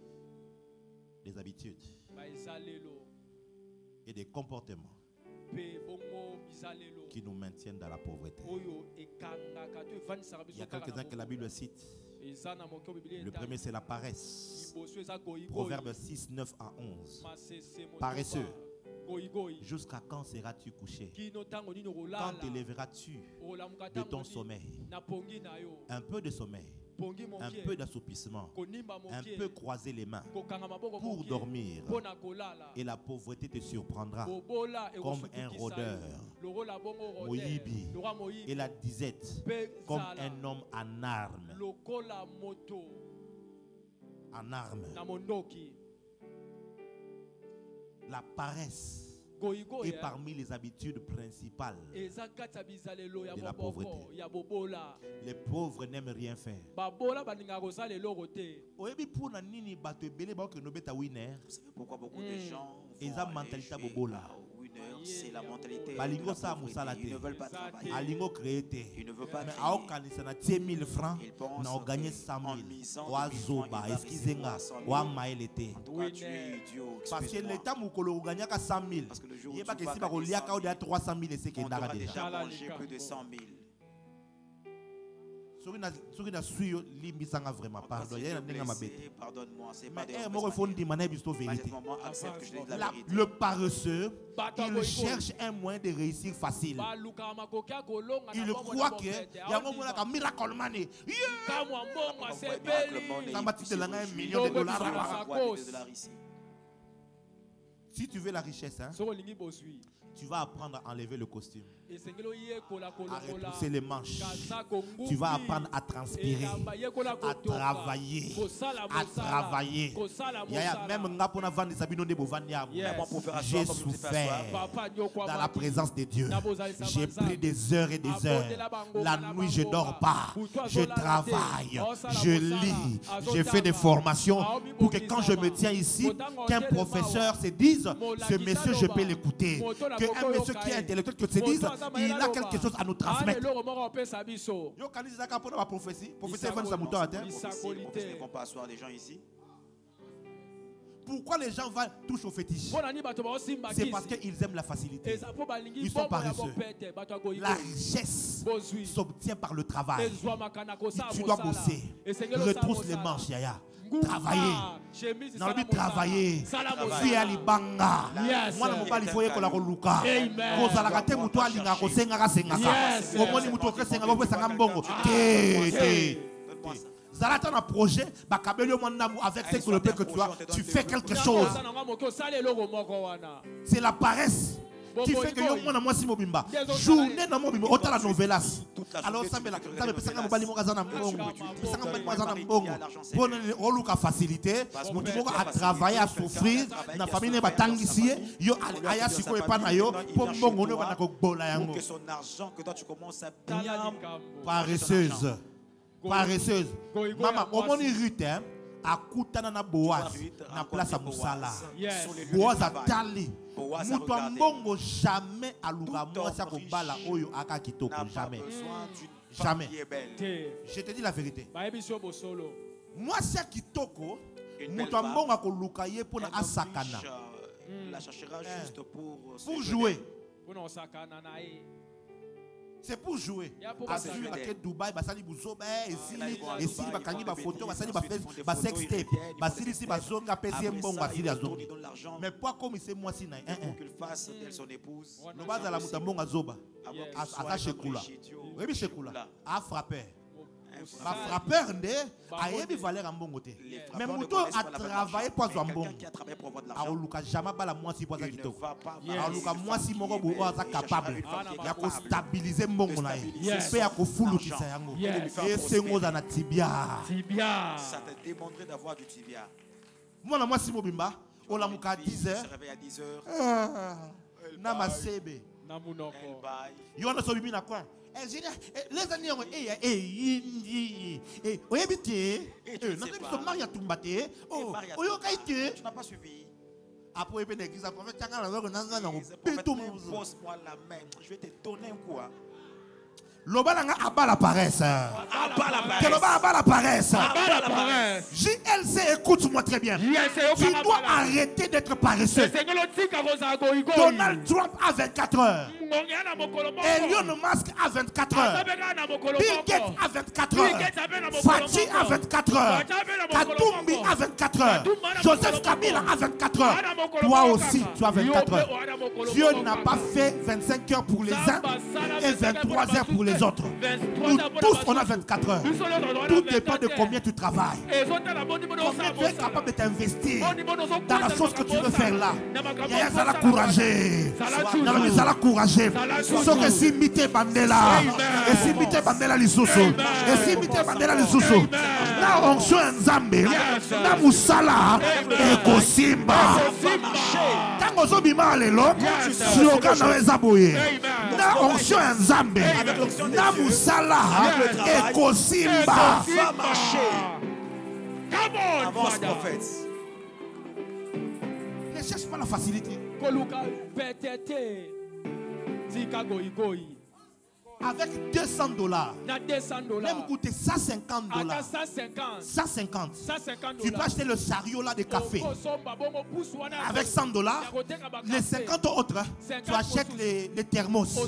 des habitudes ba ezalelo et des comportements pe bongo bizalelo qui nous maintiennent dans la pauvreté. oyo ekangaka to evanisaka Il y a biso kaka quelques-uns na que la Bible cite. eza na moke Biblia Le premier, c'est la paresse. liboso eza goyigoyi Proverbe 6, 9 à 11. masese motoba, Paresseux. goyigoyi Jusqu'à quand seras-tu couché? kino ntango nini Quand okolala te lèveras-tu okolamuka de ntango ton nini sommeil? na pongi na yo Un peu de sommeil, pongi un mokie peu d'assoupissement, konimba un mokie peu croiser les mains kokanga maboko pour mokie dormir. mpo na kolala Et la pauvreté te surprendra bobola comme un ekosukisa rôdeur, yo lokola bongo rôdeur, moyibi, lokola moyibi et la disette mpe comme zala un homme en armes. lokola moto En armes. na mondoki La paresse goyigoyi est parmi les habitudes principales. eza kati ya bizalelo ya de la moboko pauvreté. ya bobola Les pauvres n'aiment rien faire. babola balingaka kosala eloko te Oyebi pona nini bato ebele bao ke no beta winner. Vous savez pourquoi beaucoup de gens Et vont ça, aller mentalité jouer bobola. à winner, c'est la mentalité Balingo de la sa pauvreté. musala te. Ils ne veulent pas travailler. Alingo créé te. Ils ne veulent pas Mais travailler. ao kanisa na 10 000 francs Ils pensent na o gagné que 100 en 000. misant Wa 1000 francs, zoba il va eskizenga recevoir 100 000. wa maele te. En tout cas, tu es idiot. Parce que Excuse-moi. l'état mukolo ganyaka 100 000. Parce que le jour où Yeba tu ke vas si gagner bakoliaka 100 o de 300 000 et c'est On kendaka t'aura déjà. déjà mangé plus de 100 000. Soki na suyo limbisanga vraiment Encore pardon. si Ya je na suis ndenga blessé, mabete. pardonne-moi, c'est pas de Mais mauvaise moko faut manière. ndima na biso Mais à vérité. ce moment, accepte que je dis la La- vérité. le paresseux, Bato il boyko. cherche un moyen de réussir facile. balukaka makoki ya kolonga na Il bongo croit na que bopete. yango monaka miracle money. kamwa mbongo Pourquoi asepeli miracle money, Kamba tite langa un puisse million de Bongo dollars. bisala là-bas. sa avoir cause. des dollars ici. Si tu veux la richesse, hein, soki olingi bozwi tu vas apprendre à enlever le costume, esengeli oyekola à kolongola repousser les manches. kazako ngumbi Tu vas apprendre à transpirer, elamba yekola à kotonga, travailler, kosala à mosala, travailler. kosala Yaya, mosala. même nga pona vandi sabino de bovandi amu. Yes. Bon, pour faire J'ai asseoir, comme je vous ai fait asseoir. souffert Papa nyoko dans la abandi. présence de Dieu. Nabozalisa J'ai banzambe. pris des heures et des heures. La nuit, je dors pas. Je travaille. Je lis. J'ai fait des formations pour que quand je me tiens ici, qu'un professeur se dise ce monsieur, je peux l'écouter. Qu'un monsieur qui est intellectuel, que se dise, il a quelque chose à nous transmettre. Yo, quand ils ont la prophétie, prophétie est sa mouton à terre. Ils ne vont pas asseoir les gens ici. Pourquoi les gens touchent au fétiche? C'est parce qu'ils aiment la facilité. Ils sont paresseux. La richesse s'obtient par le travail. Tu dois bosser. Retrousse les manches, Yaya. Travailler. Dans le but travailler. Fui à l'ibanga. Moi, je ne faut pas que luka. Vous allez rater mon toit, linga ko senga ka senga. Au moins, mon toit senga ko senga mbongo. Zalatan un projet, avec ce que tu as, tu fais quelque chose. C'est la paresse qui fait que moi si mobimba. Journée dans mobimba, autant la novelas. Alors ça me la ça me bali moka zana mbongo. Ça me bali moka zana mbongo. Pour on a facilité, on à travailler à souffrir, na famille ne batangisi, yo aya siko epa na yo, pour mbongo ne ba ko bola yango. Que son argent que toi tu commences à bien paresseuse. Paresseuse. Maman, au moins irrité, à Koutana na Boaz, na place à Moussala. Boaz a tali. Moutou mbongo jamais à l'ougamou, ça ko bala oyo aka kitoko jamais. Jamais. Je te dis la vérité. Moi c'est kitoko, moutou mbongo a ko lukaye pour na asakana. La cherchera juste pour jouer. C'est pour jouer. À Dubaï, basali buzoba, et si bakangi ba photo, basali ba sex tape, basali si bazonga pesi mbongo basili azongi. Mais pas comme c'est moi si na qu'il fasse d'elle son épouse. No baza la mutambongo azoba. Attache kula. Rebi shekula. A frapper. Ma frappeur ndé a yebi valeur en bongo té. Mais mouto a travaillé pour zo mbongo. A oluka jamais bala moi si poza kitoko. A oluka moi si moko bo oza capable. Ya ko stabiliser mbongo na ye. Pe ya ko fulu kisa yango. Et sengo za na tibia. Ça te demanderait d'avoir du tibia. Moi na moi si mobimba, on la muka 10h. Se réveille à 10h. Na masebe. Na munoko. Yo na so bibi na quoi? Les amis ont tu n'as pas suivi. Après, pose-moi la main, je vais te donner un coup. Lobalanga abat la paresse. Abat la paresse. JLC, écoute-moi très bien. Tu dois arrêter d'être paresseux. Donald Trump a 24 heures. Elon Musk a 24 heures. Bill Gates a 24 heures. Fati a 24 heures. Katumbi a 24 heures. Joseph Kabila a 24 heures. Toi aussi, tu as 24 heures. Dieu n'a pas fait 25 heures pour les uns et 23 heures pour les autres. Nous tous, on a 24 heures. Tout dépend de combien tu travailles. Combien tu es capable de t'investir dans la chose que tu veux faire là. Il y a ça la courager. Dans la ça la courager. Sauf que si mité bandela, et si mité bandela les sous, et si mité bandela les sous, là on joue un zambé, là musala et kosimba. Quand on bima lelo, slogan na wezaboye. Là on joue un zambé, là musala et kosimba. Avance prophète. Ne cherche pas la facilité. Avec $200, même coûter $150. 150. Tu peux acheter le chariot là de café. Avec $100, les 50 autres, tu achètes les thermos.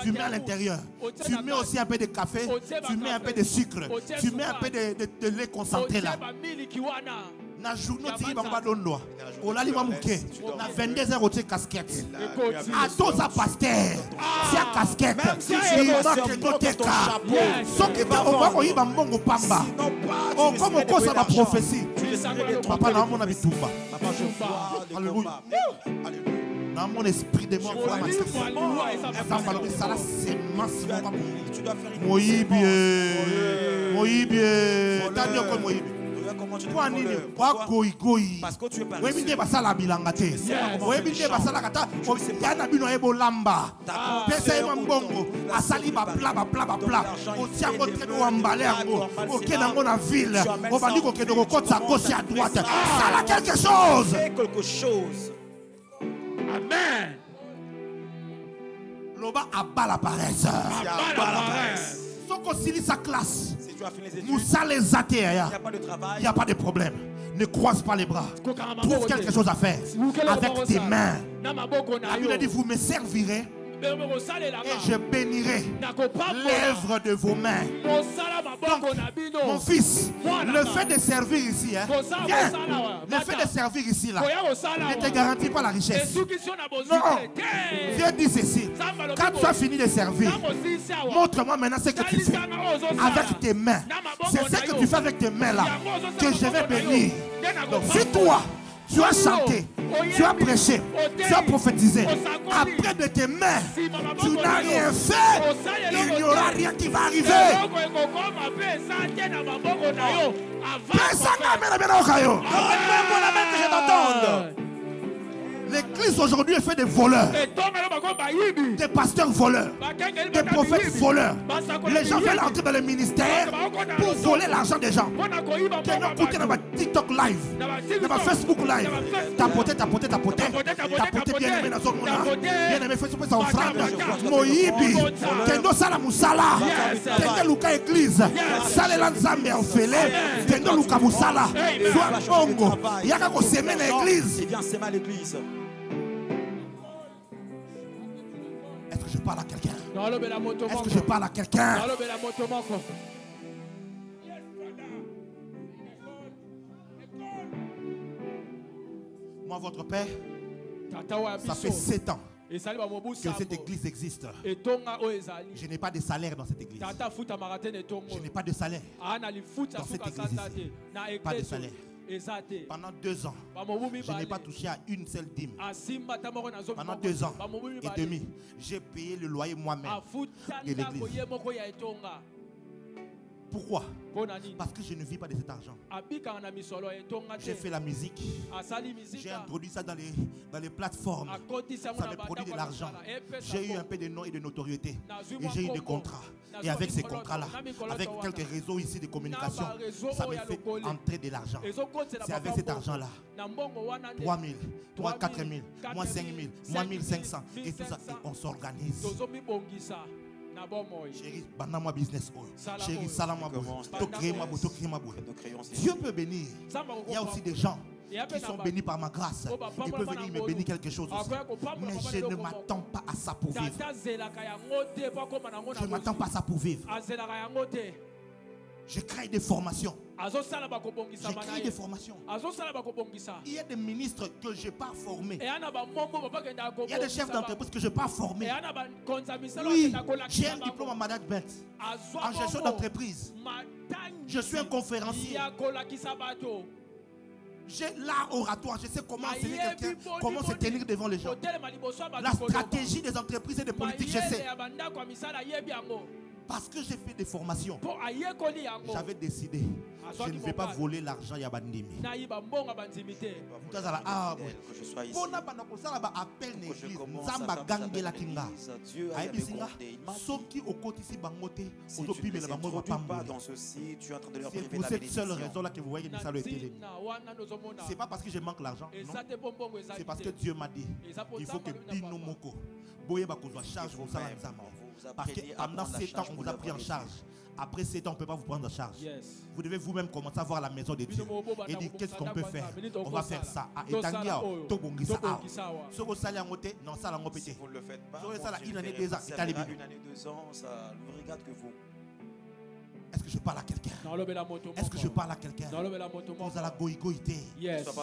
Tu mets à l'intérieur. Tu mets aussi un peu de café. Tu mets un peu de sucre. Tu mets un peu de lait concentré là. Na journée ti bamba dondo olali mamuke na 22h au casquette a tous à pasteur si a casquette il manque d'auteka so que on va oyiba mbongo pamba oh comme on cause la prophétie papa na mon bitumba alléluia dans mon esprit de mort ça va ça la semence moyibie tandi ko moyibie. Parce que tu es paresseux. Quelque chose. Amen. Loba abat la paresse. Abat la paresse. Si sa classe, Si tu as fini les études, Moussa les athées, il n'y a pas de travail. il n'y a pas de problème. Ne croise pas les bras. Trouve quelque chose à faire avec tes mains. La Bible dit, vous me servirez et je bénirai l'œuvre de vos mains. Donc, mon fils, le fait de servir ici, hein, viens, le fait de servir ici là, ne te garantit pas la richesse. Non, Dieu dit ceci. Quand tu as fini de servir, montre-moi maintenant ce que tu fais avec tes mains. C'est ce que tu fais avec tes mains là que je vais bénir. Donc si toi, tu as chanté, tu as prêché, tu as prophétisé, après de tes mains, tu n'as rien fait, il n'y aura rien qui va arriver. L'église aujourd'hui est faite de voleurs, des pasteurs voleurs, des prophètes voleurs. Les gens veulent entrer dans le ministère pour voler l'argent des gens. TikTok live, dans Facebook live, tapoter, bien aimé dans son monde, bien aimé Facebook sa offrande, Moïbi, Kendo Sala Moussala, Kendo Luka Église, Salela Nzambe Ofele, Kendo Luka Moussala, soit Ongo, Yaka ko semer l'église. Il vient s'aimer à l'église. Est-ce que je parle à quelqu'un? Est-ce que je parle à quelqu'un? Moi, votre père, ça fait 7 ans que cette église existe. Je n'ai pas de salaire dans cette église. Je n'ai pas de salaire dans cette église ici. Pas de salaire. Pendant 2 ans, je n'ai pas touché à une seule dîme. Pendant 2 ans et demi, j'ai payé le loyer moi-même de l'église. Pourquoi? Parce que je ne vis pas de cet argent. J'ai fait la musique. J'ai introduit ça dans les plateformes. Ça me produit de l'argent. J'ai eu un peu de nom et de notoriété. Et j'ai eu des contrats. Et avec ces contrats-là, avec quelques réseaux ici de communication, ça me fait entrer de l'argent. C'est avec cet argent-là. 3 000, moi 4 000, moi 5 000, moi 1 500. Et tout ça, et on s'organise. Chérie, banana business. Chérie, salama. Dieu peut bénir. Il y a aussi des gens qui sont bénis par ma grâce. Ils peuvent venir me bénir quelque chose aussi. Mais je ne m'attends pas à ça pour vivre. Je ne m'attends pas à ça pour vivre. Je crée des formations. J'ai créé des formations. Il y a des ministres que je n'ai pas formés. Il y a des chefs d'entreprise que je n'ai pas formés. Oui, j'ai un diplôme en management, en gestion d'entreprise. Je suis un conférencier. J'ai l'art oratoire. Je sais comment enseigner quelqu'un, comment se tenir devant les gens. La stratégie des entreprises et des politiques, je sais. Parce que j'ai fait des formations, j'avais décidé, je ne vais pas voler l'argent Yabandimi. Ah, c'est pour cette seule raison-là que vous voyez que ça le télé. C'est pas parce que je manque l'argent, non. C'est parce que Dieu m'a dit, il faut que Bino Moko, Boye Bakozwa charge pour ça. Parce que pendant 7 ans, on vous a pris en charge. Après 7 ans, on ne peut pas vous prendre en charge. Vous devez vous-même commencer à voir la maison de Dieu et dire qu'est-ce qu'on peut faire. On va faire ça. Si vous ne le faites pas, une année, 2 ans, ça ne regarde que vous. Est-ce que je parle à quelqu'un? Est-ce que je parle à quelqu'un? Vous allez goïgoïté.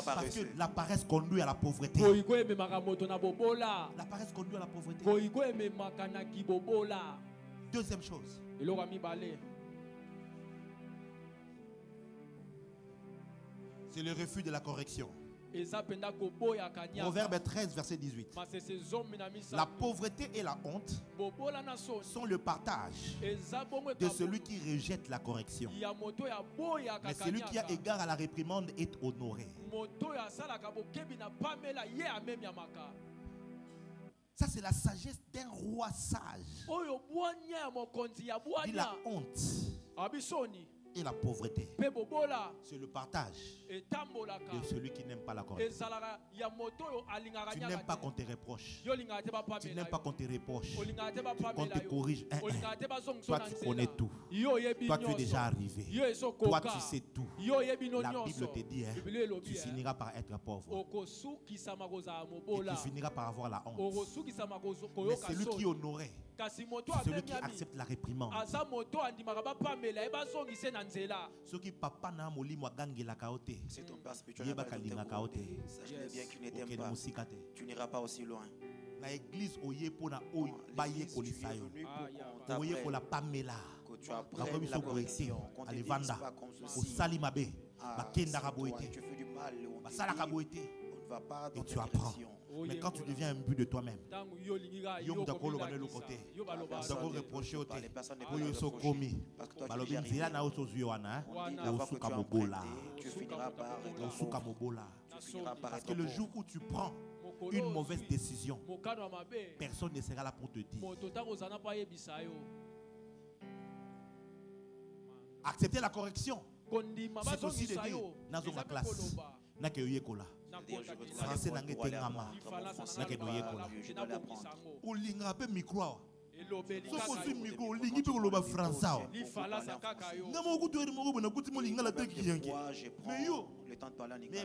Parce que la paresse conduit à la pauvreté. La paresse conduit à la pauvreté. Deuxième chose. C'est le refus de la correction. Proverbe 13, verset 18. La pauvreté et la honte sont le partage de celui qui rejette la correction. Mais celui qui a égard à la réprimande est honoré. Ça, c'est la sagesse d'un roi sage. Dit la honte et la pauvreté. C'est le partage de celui qui n'aime pas la correction. Tu n'aimes pas qu'on te reproche. Tu n'aimes pas qu'on te reproche. Qu'on te corrige. Toi, tu connais tout. Toi, tu es déjà arrivé. Toi, tu sais tout. La Bible te dit, tu finiras par être pauvre. Et tu finiras par avoir la honte. Mais celui qui est honoré, celui qui accepte la réprimande. Ce qui papa na molimo gangela kaote. C'est ton père spirituel. Tu n'iras pas aussi loin. La église oye pona oy baye kolisayo. Oye pour la pamela. Que tu apprennes la correction. Qu'on te dise pas comme ceci. Tu fais du mal. On ne va pas dans ta direction. Mais quand tu deviens un but de toi-même, yom d'accord le l'autre côté, d'accord reprocher au thé, pour y se commis, balobin zela na oso zuana, osuka mobola, osuka mobola. Parce que le jour où tu prends une mauvaise décision, personne ne sera là pour te dire. Accepter la correction, c'est aussi de dire, dans une classe, n'a que yekola. Français n'a pas été ngama. N'a que yekola. Ou linga pe micro. Soko si micro, lingi pe loba français. N'a mo kutu eri mo bona kuti mo linga la te kiyanki. Mais yo, mais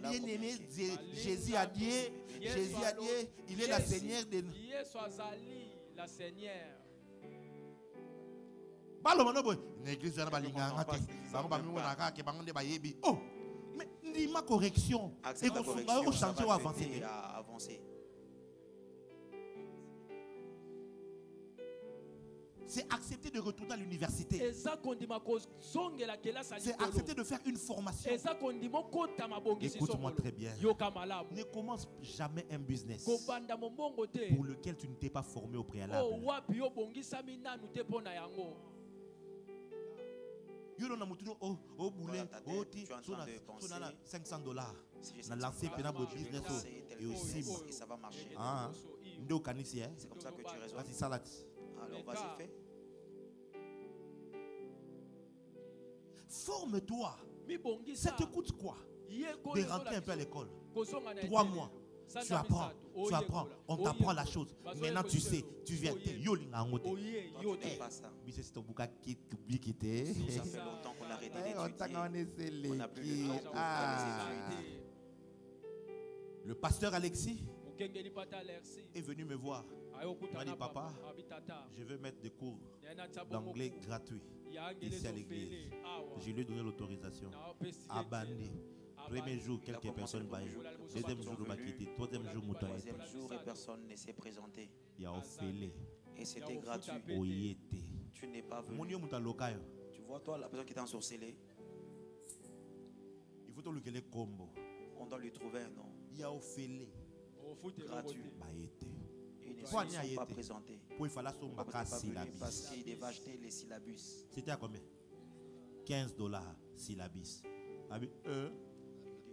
bien aimé, Jésus a dit, il est la Seigneur de nous. La Seigneur. Balo manobo, l'église na balinga ngate. Bango ba mimo na ka ke bango de bayebi. Oh, mais ni ma correction et qu'on changer ou avancer. C'est accepter de retourner à l'université. C'est accepter de faire une formation. Écoute-moi très bien. Ne commence jamais un business pour lequel tu ne t'es pas formé au préalable. Yo na mutuno au boulet au ti sona $500 na lancer pena pour business et aussi ça va marcher. Ah ndo kanisi c'est comme ça que tu raisonnes. Vas-y salade. Alors vas-y fais. Forme-toi. Ça te coûte quoi de rentrer un peu à l'école? 3 mois. Tu apprends, on t'apprend la chose. Maintenant tu sais, tu viens, yo linga ngote. Tu n'es pas ça. C'est ton bouca qui t'oublie qui t'est. Ça fait longtemps qu'on a arrêté d'étudier. On n'a plus le temps pour les études. Le pasteur Alexis est venu me voir. Il m'a dit, papa, je veux mettre des cours d'anglais gratuits ici à l'église. Je lui ai donné l'autorisation. Abandé. Premier jour, quelques personnes baillent. Deuxième jour, on va quitter. Troisième jour, troisième jour, et personne ne s'est présenté. Il y a offélé. Et c'était gratuit. Tu n'es pas venu. Tu vois, toi, la personne qui t'a ensorcelé. Il faut que le combo. On doit lui trouver un nom. Il y a offélé. Gratuit. Et ils ne sont pas présentés. Parce qu'il devait acheter les syllabus. C'était à combien? $15 syllabus.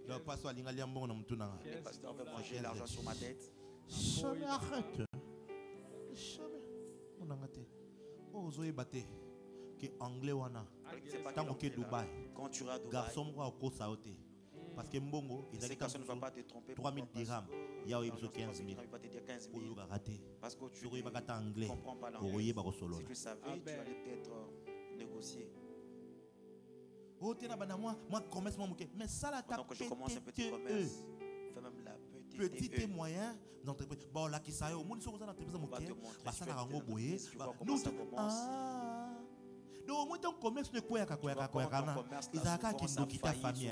Le pasteur le pasteur veut manger l'argent sur ma tête. Jamais arrête. Jamais. On a raté. Oh, vous avez battu. Que anglais wana. Tant que Dubaï. Quand tu iras à Dubaï. Garçon moi au cours saoté. Parce que Mbongo, il a dit personne ne va pas te tromper. 3000 dirhams. Il y a eu 15 000. Il va te dire 15 000. Parce que tu ne comprends pas l'anglais. Si tu savais, tu allais peut-être négocier. Oh, moi, commerce, mais ça, là, donc, je commence un petit commerce. Fais même la petite et moyen d'entreprise. Bon, là, qui ça, au monde, si vous avez une entreprise, ça va te montrer. Comment ça commence. Donc, moi, ton commerce ne quoi qu'à ils ont quitté ta famille.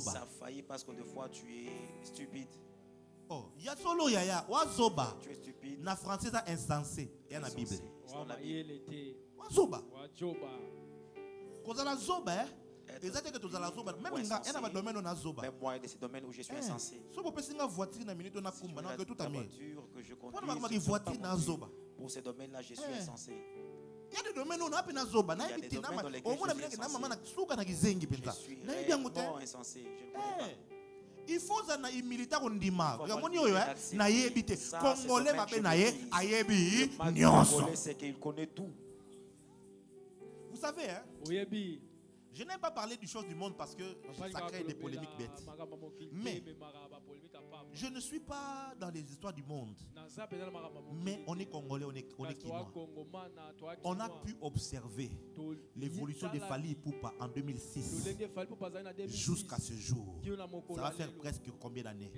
Ça faillit parce que des fois, tu es stupide. Oh, il y a solo yaya, wazoba. Tu es stupide. Na français ça insensé, il y a la Bible. Wazoba. Cause la zoba, exactement que tu as la zoba. Même il y a un domaine on a zoba. Même moi, dans ce domaine où je suis insensé. Si vous pensez une voiture na minute on a kumba, non que tout a mis. Que je conduis. Une voiture na zoba. Pour ce domaine-là, je suis insensé. Il y a des domaines où on a peine zoba. Na ibiti na au moins na maman na suka na kizengi penza. Na ibi yango te. Insensé, je ne connais pas. Il faut ça na imilita kondima. Ramoni oyo na yebite. Congolais mabe na ye ayebi nyonso. C'est qu'il connaît tout. Vous savez, hein? Je n'aime pas parler des choses du monde parce que ça crée des polémiques bêtes. Mais je ne suis pas dans les histoires du monde. Mais on est Congolais, on est Kinois. On a pu observer l'évolution de Fally Ipupa en 2006 jusqu'à ce jour. Ça va faire presque combien d'années?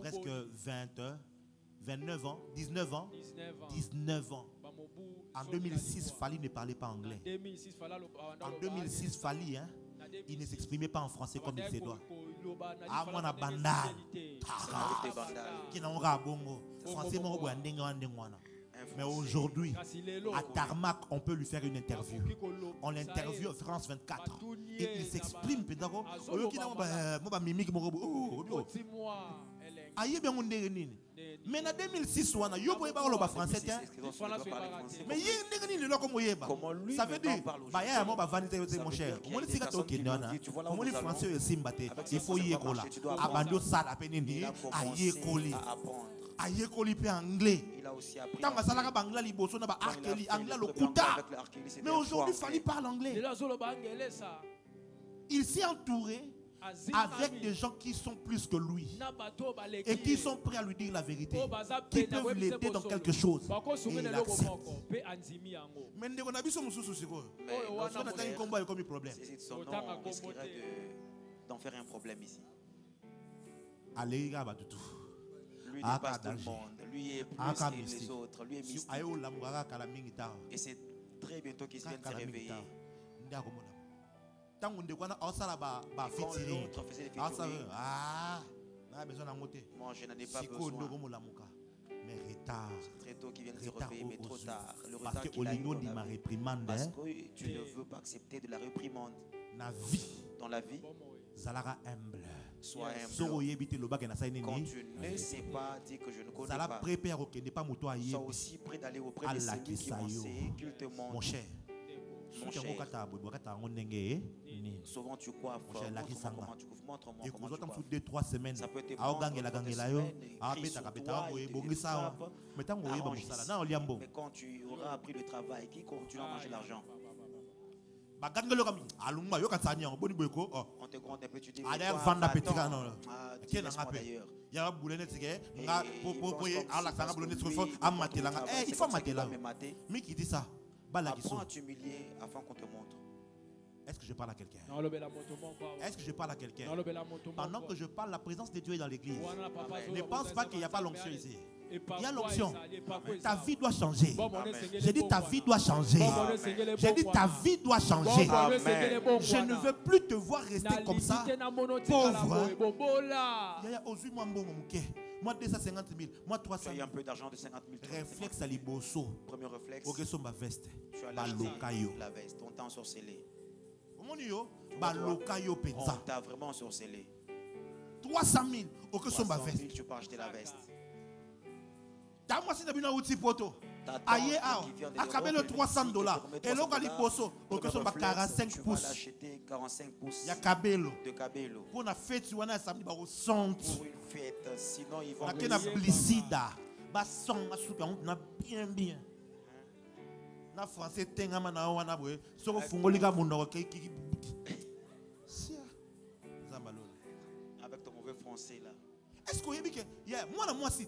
Presque 29 ans, 19 ans. 19 ans. En 2006, Fally ne parlait pas anglais. En 2006, Fally, hein, il ne s'exprimait pas en français comme il se doit. Ah, moi, na bandal. Mais aujourd'hui, à Tarmac, on peut lui faire une interview. On l'interviewe à France 24. Et il s'exprime. Mais en 2006, on a eu un français. Mais ça veut dire, mon cher, il faut y aller. Anglais. Mais aujourd'hui, Fally parle anglais. Il s'est entouré avec des gens qui sont plus que lui et qui sont prêts à lui dire la vérité, qui peuvent l'aider dans quelque chose. Et il accepte. Mais on a vu son problème. On risquerait d'en faire un problème ici. Allez, lui n'est pas tout le monde. Lui est plus que les autres. Lui est mystique. Et c'est très bientôt qu'il vient de se réveiller. Quand l'autre faisait des featuring, moi je n'en ai pas besoin. C'est très tôt qu'il vient de se réveiller, mais trop tard. Le retard qu'il a eu parce que tu ne veux pas accepter de la réprimande. Dans la vie, sois humble. Quand tu ne sais pas, dis que je ne connais pas. Sois aussi prêt d'aller auprès de celui qui vont qu'il te montre. Mon cher. Souvent tu crois fort. Montre-moi comment tu crois. 2-3 semaines. Ça peut être mais quand tu auras appris le travail, qui continue à manger l'argent? On te gronde un peu, tu dis il faut mater là. Mais qui dit ça? Apprends à t'humilier afin qu'on te montre. Est-ce que je parle à quelqu'un? Est-ce que je parle à quelqu'un? Pendant que je parle, la présence de Dieu est dans l'église. Ne pense pas qu'il n'y a pas l'onction ici. Il y a l'onction. Ta vie doit changer. J'ai dit ta vie doit changer. J'ai dit ta vie doit changer. Je ne veux plus te voir rester comme ça. Pauvre. Moi 250 000. Moi 300 000. Tu as un peu d'argent de 50 000. Réflexe à l'Ibosso. Premier réflexe. Tu as lâché la veste. On t'a ensorcelé. On t'a vraiment ensorcelé. 300 000. 300 000, tu peux acheter la veste. Aïe, accabé le $300. Et l'on a dit poso, au que sont 45 pouces. Il y a cabello. Pour la fête, tu as samedi, pour une fête, sinon ils vont. On a blisida. Basson, on a bien. Na français tenga mana wana boye. Soko fungolika mundo ki. Avec ton mauvais français là. Est-ce que vous avez dit que moi si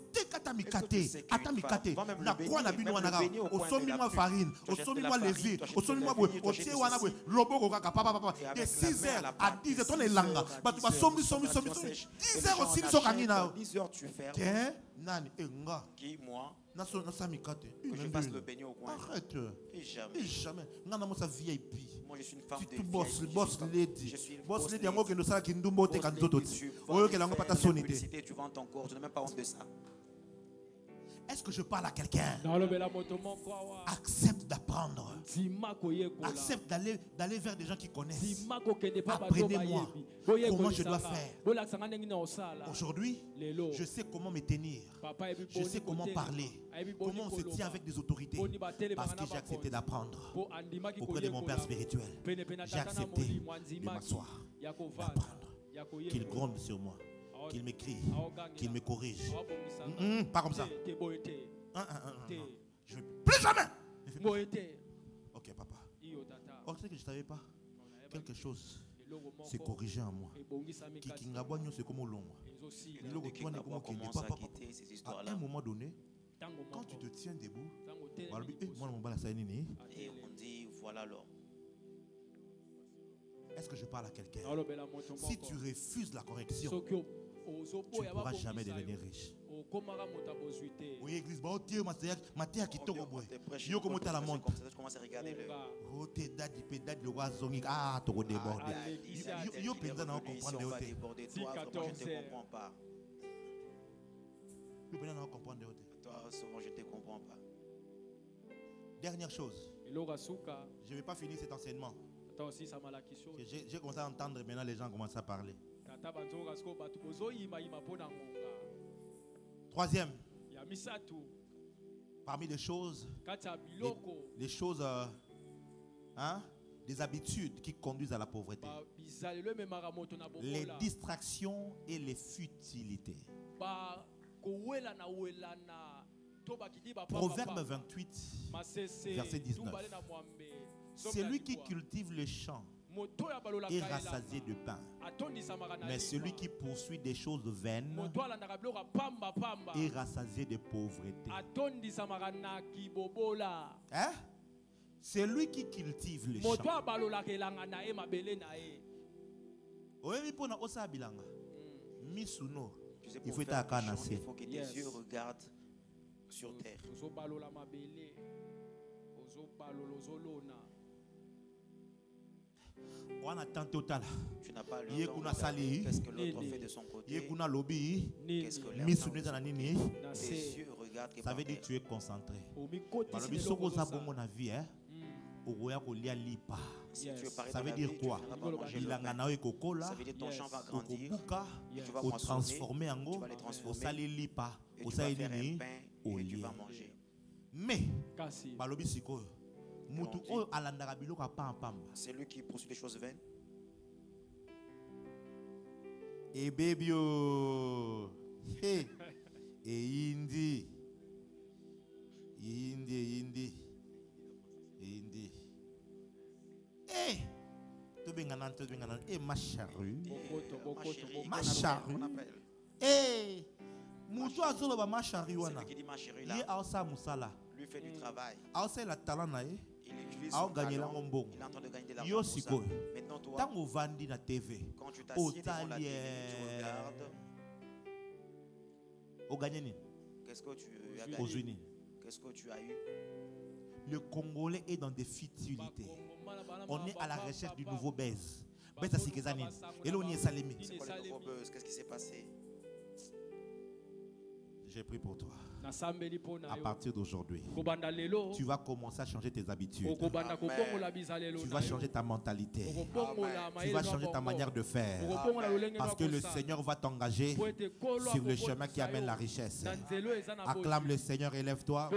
atamikate na quoi na bino wana au somi moi farine au somi moi levure au somi moi boye au tie wana boye loboko kaka papa de 6h à 10h ton elanga batu ba somi 10h aussi so kangina 10h tu fermes. Nani enga Qui moi na samikate que je fasse le beignet au coin. Arrête. Et jamais. Ngana mo sa VIP. Moi je suis une femme de boss lady. Je suis Boss lady yango ke no sala kindumbo te kanzoto. Oyo ke lango pata sonité. Tu vends ton corps, je n'ai même pas honte de ça. Est-ce que je parle à quelqu'un? Accepte d'apprendre. Accepte d'aller vers des gens qui connaissent. Apprenez-moi comment je dois faire. Aujourd'hui, je sais comment me tenir. Je sais comment parler. Comment on se tient avec des autorités. Parce que j'ai accepté d'apprendre auprès de mon Père spirituel. J'ai accepté de m'asseoir, d'apprendre. Qu'il gronde sur moi. Qu'il m'écrit, qu'il me corrige. Pas comme ça. Je ne veux plus jamais. Ok, papa. Or, c'est que je ne savais pas. Quelque chose s'est corrigé en moi. Kikingabwa c'est comme au long. À un moment donné, quand tu te tiens debout, et on dit voilà alors. Est-ce que je parle à quelqu'un? Si tu refuses la correction, tu ne pourras jamais devenir riche. Oui, église, tu commences à regarder le. Ah, tu vas déborder. Je ne comprends pas. Toi, souvent, je ne te comprends pas. Dernière chose. Je ne vais pas finir cet enseignement. J'ai commencé à entendre, maintenant les gens commencent à parler. Troisième, parmi les choses, les choses, des habitudes qui conduisent à la pauvreté, les distractions et les futilités. Proverbe 28, verset 19. Celui qui cultive le champ est rassasié de pain, mais celui qui poursuit des choses vaines est rassasié de pauvreté. Hein? Celui qui cultive le champ. Il faut que tes yeux regardent sur terre. Tu n'as pas le temps de regarder qu'est-ce que l'autre fait de son côté. Qu'est-ce que l'autre tes yeux regardent. Ça veut dire que tu es concentré. Ça veut dire quoi? Ça veut dire ton champ va grandir. Tu vas transformer en eau. Tu vas les faire un pain et tu vas manger. Mais c'est lui qui poursuit les choses vaines. Et baby, hey, et Indi, hey, ma charrue, hey, Moutou azolo ba ma charrue wana, il a osa musala, lui fait du travail, a osa la talana il utilise son talent, il est en train de gagner de l'argent. Maintenant toi, quand tu t'assieds devant la télé, tu regardes. Qu'est-ce que tu as gagné? Qu'est-ce que tu as eu? Le Congolais est dans des futilités. On est à la recherche du nouveau buzz. Et là, on est salémi. C'est quoi le nouveau buzz? Qu'est-ce qui s'est passé? J'ai pris pour toi. À partir d'aujourd'hui, tu vas commencer à changer tes habitudes. Amen. Tu vas changer ta mentalité. Amen. Tu vas changer ta manière de faire. Amen. Parce que le Seigneur va t'engager sur le chemin qui amène la richesse. Acclame le Seigneur, élève-toi.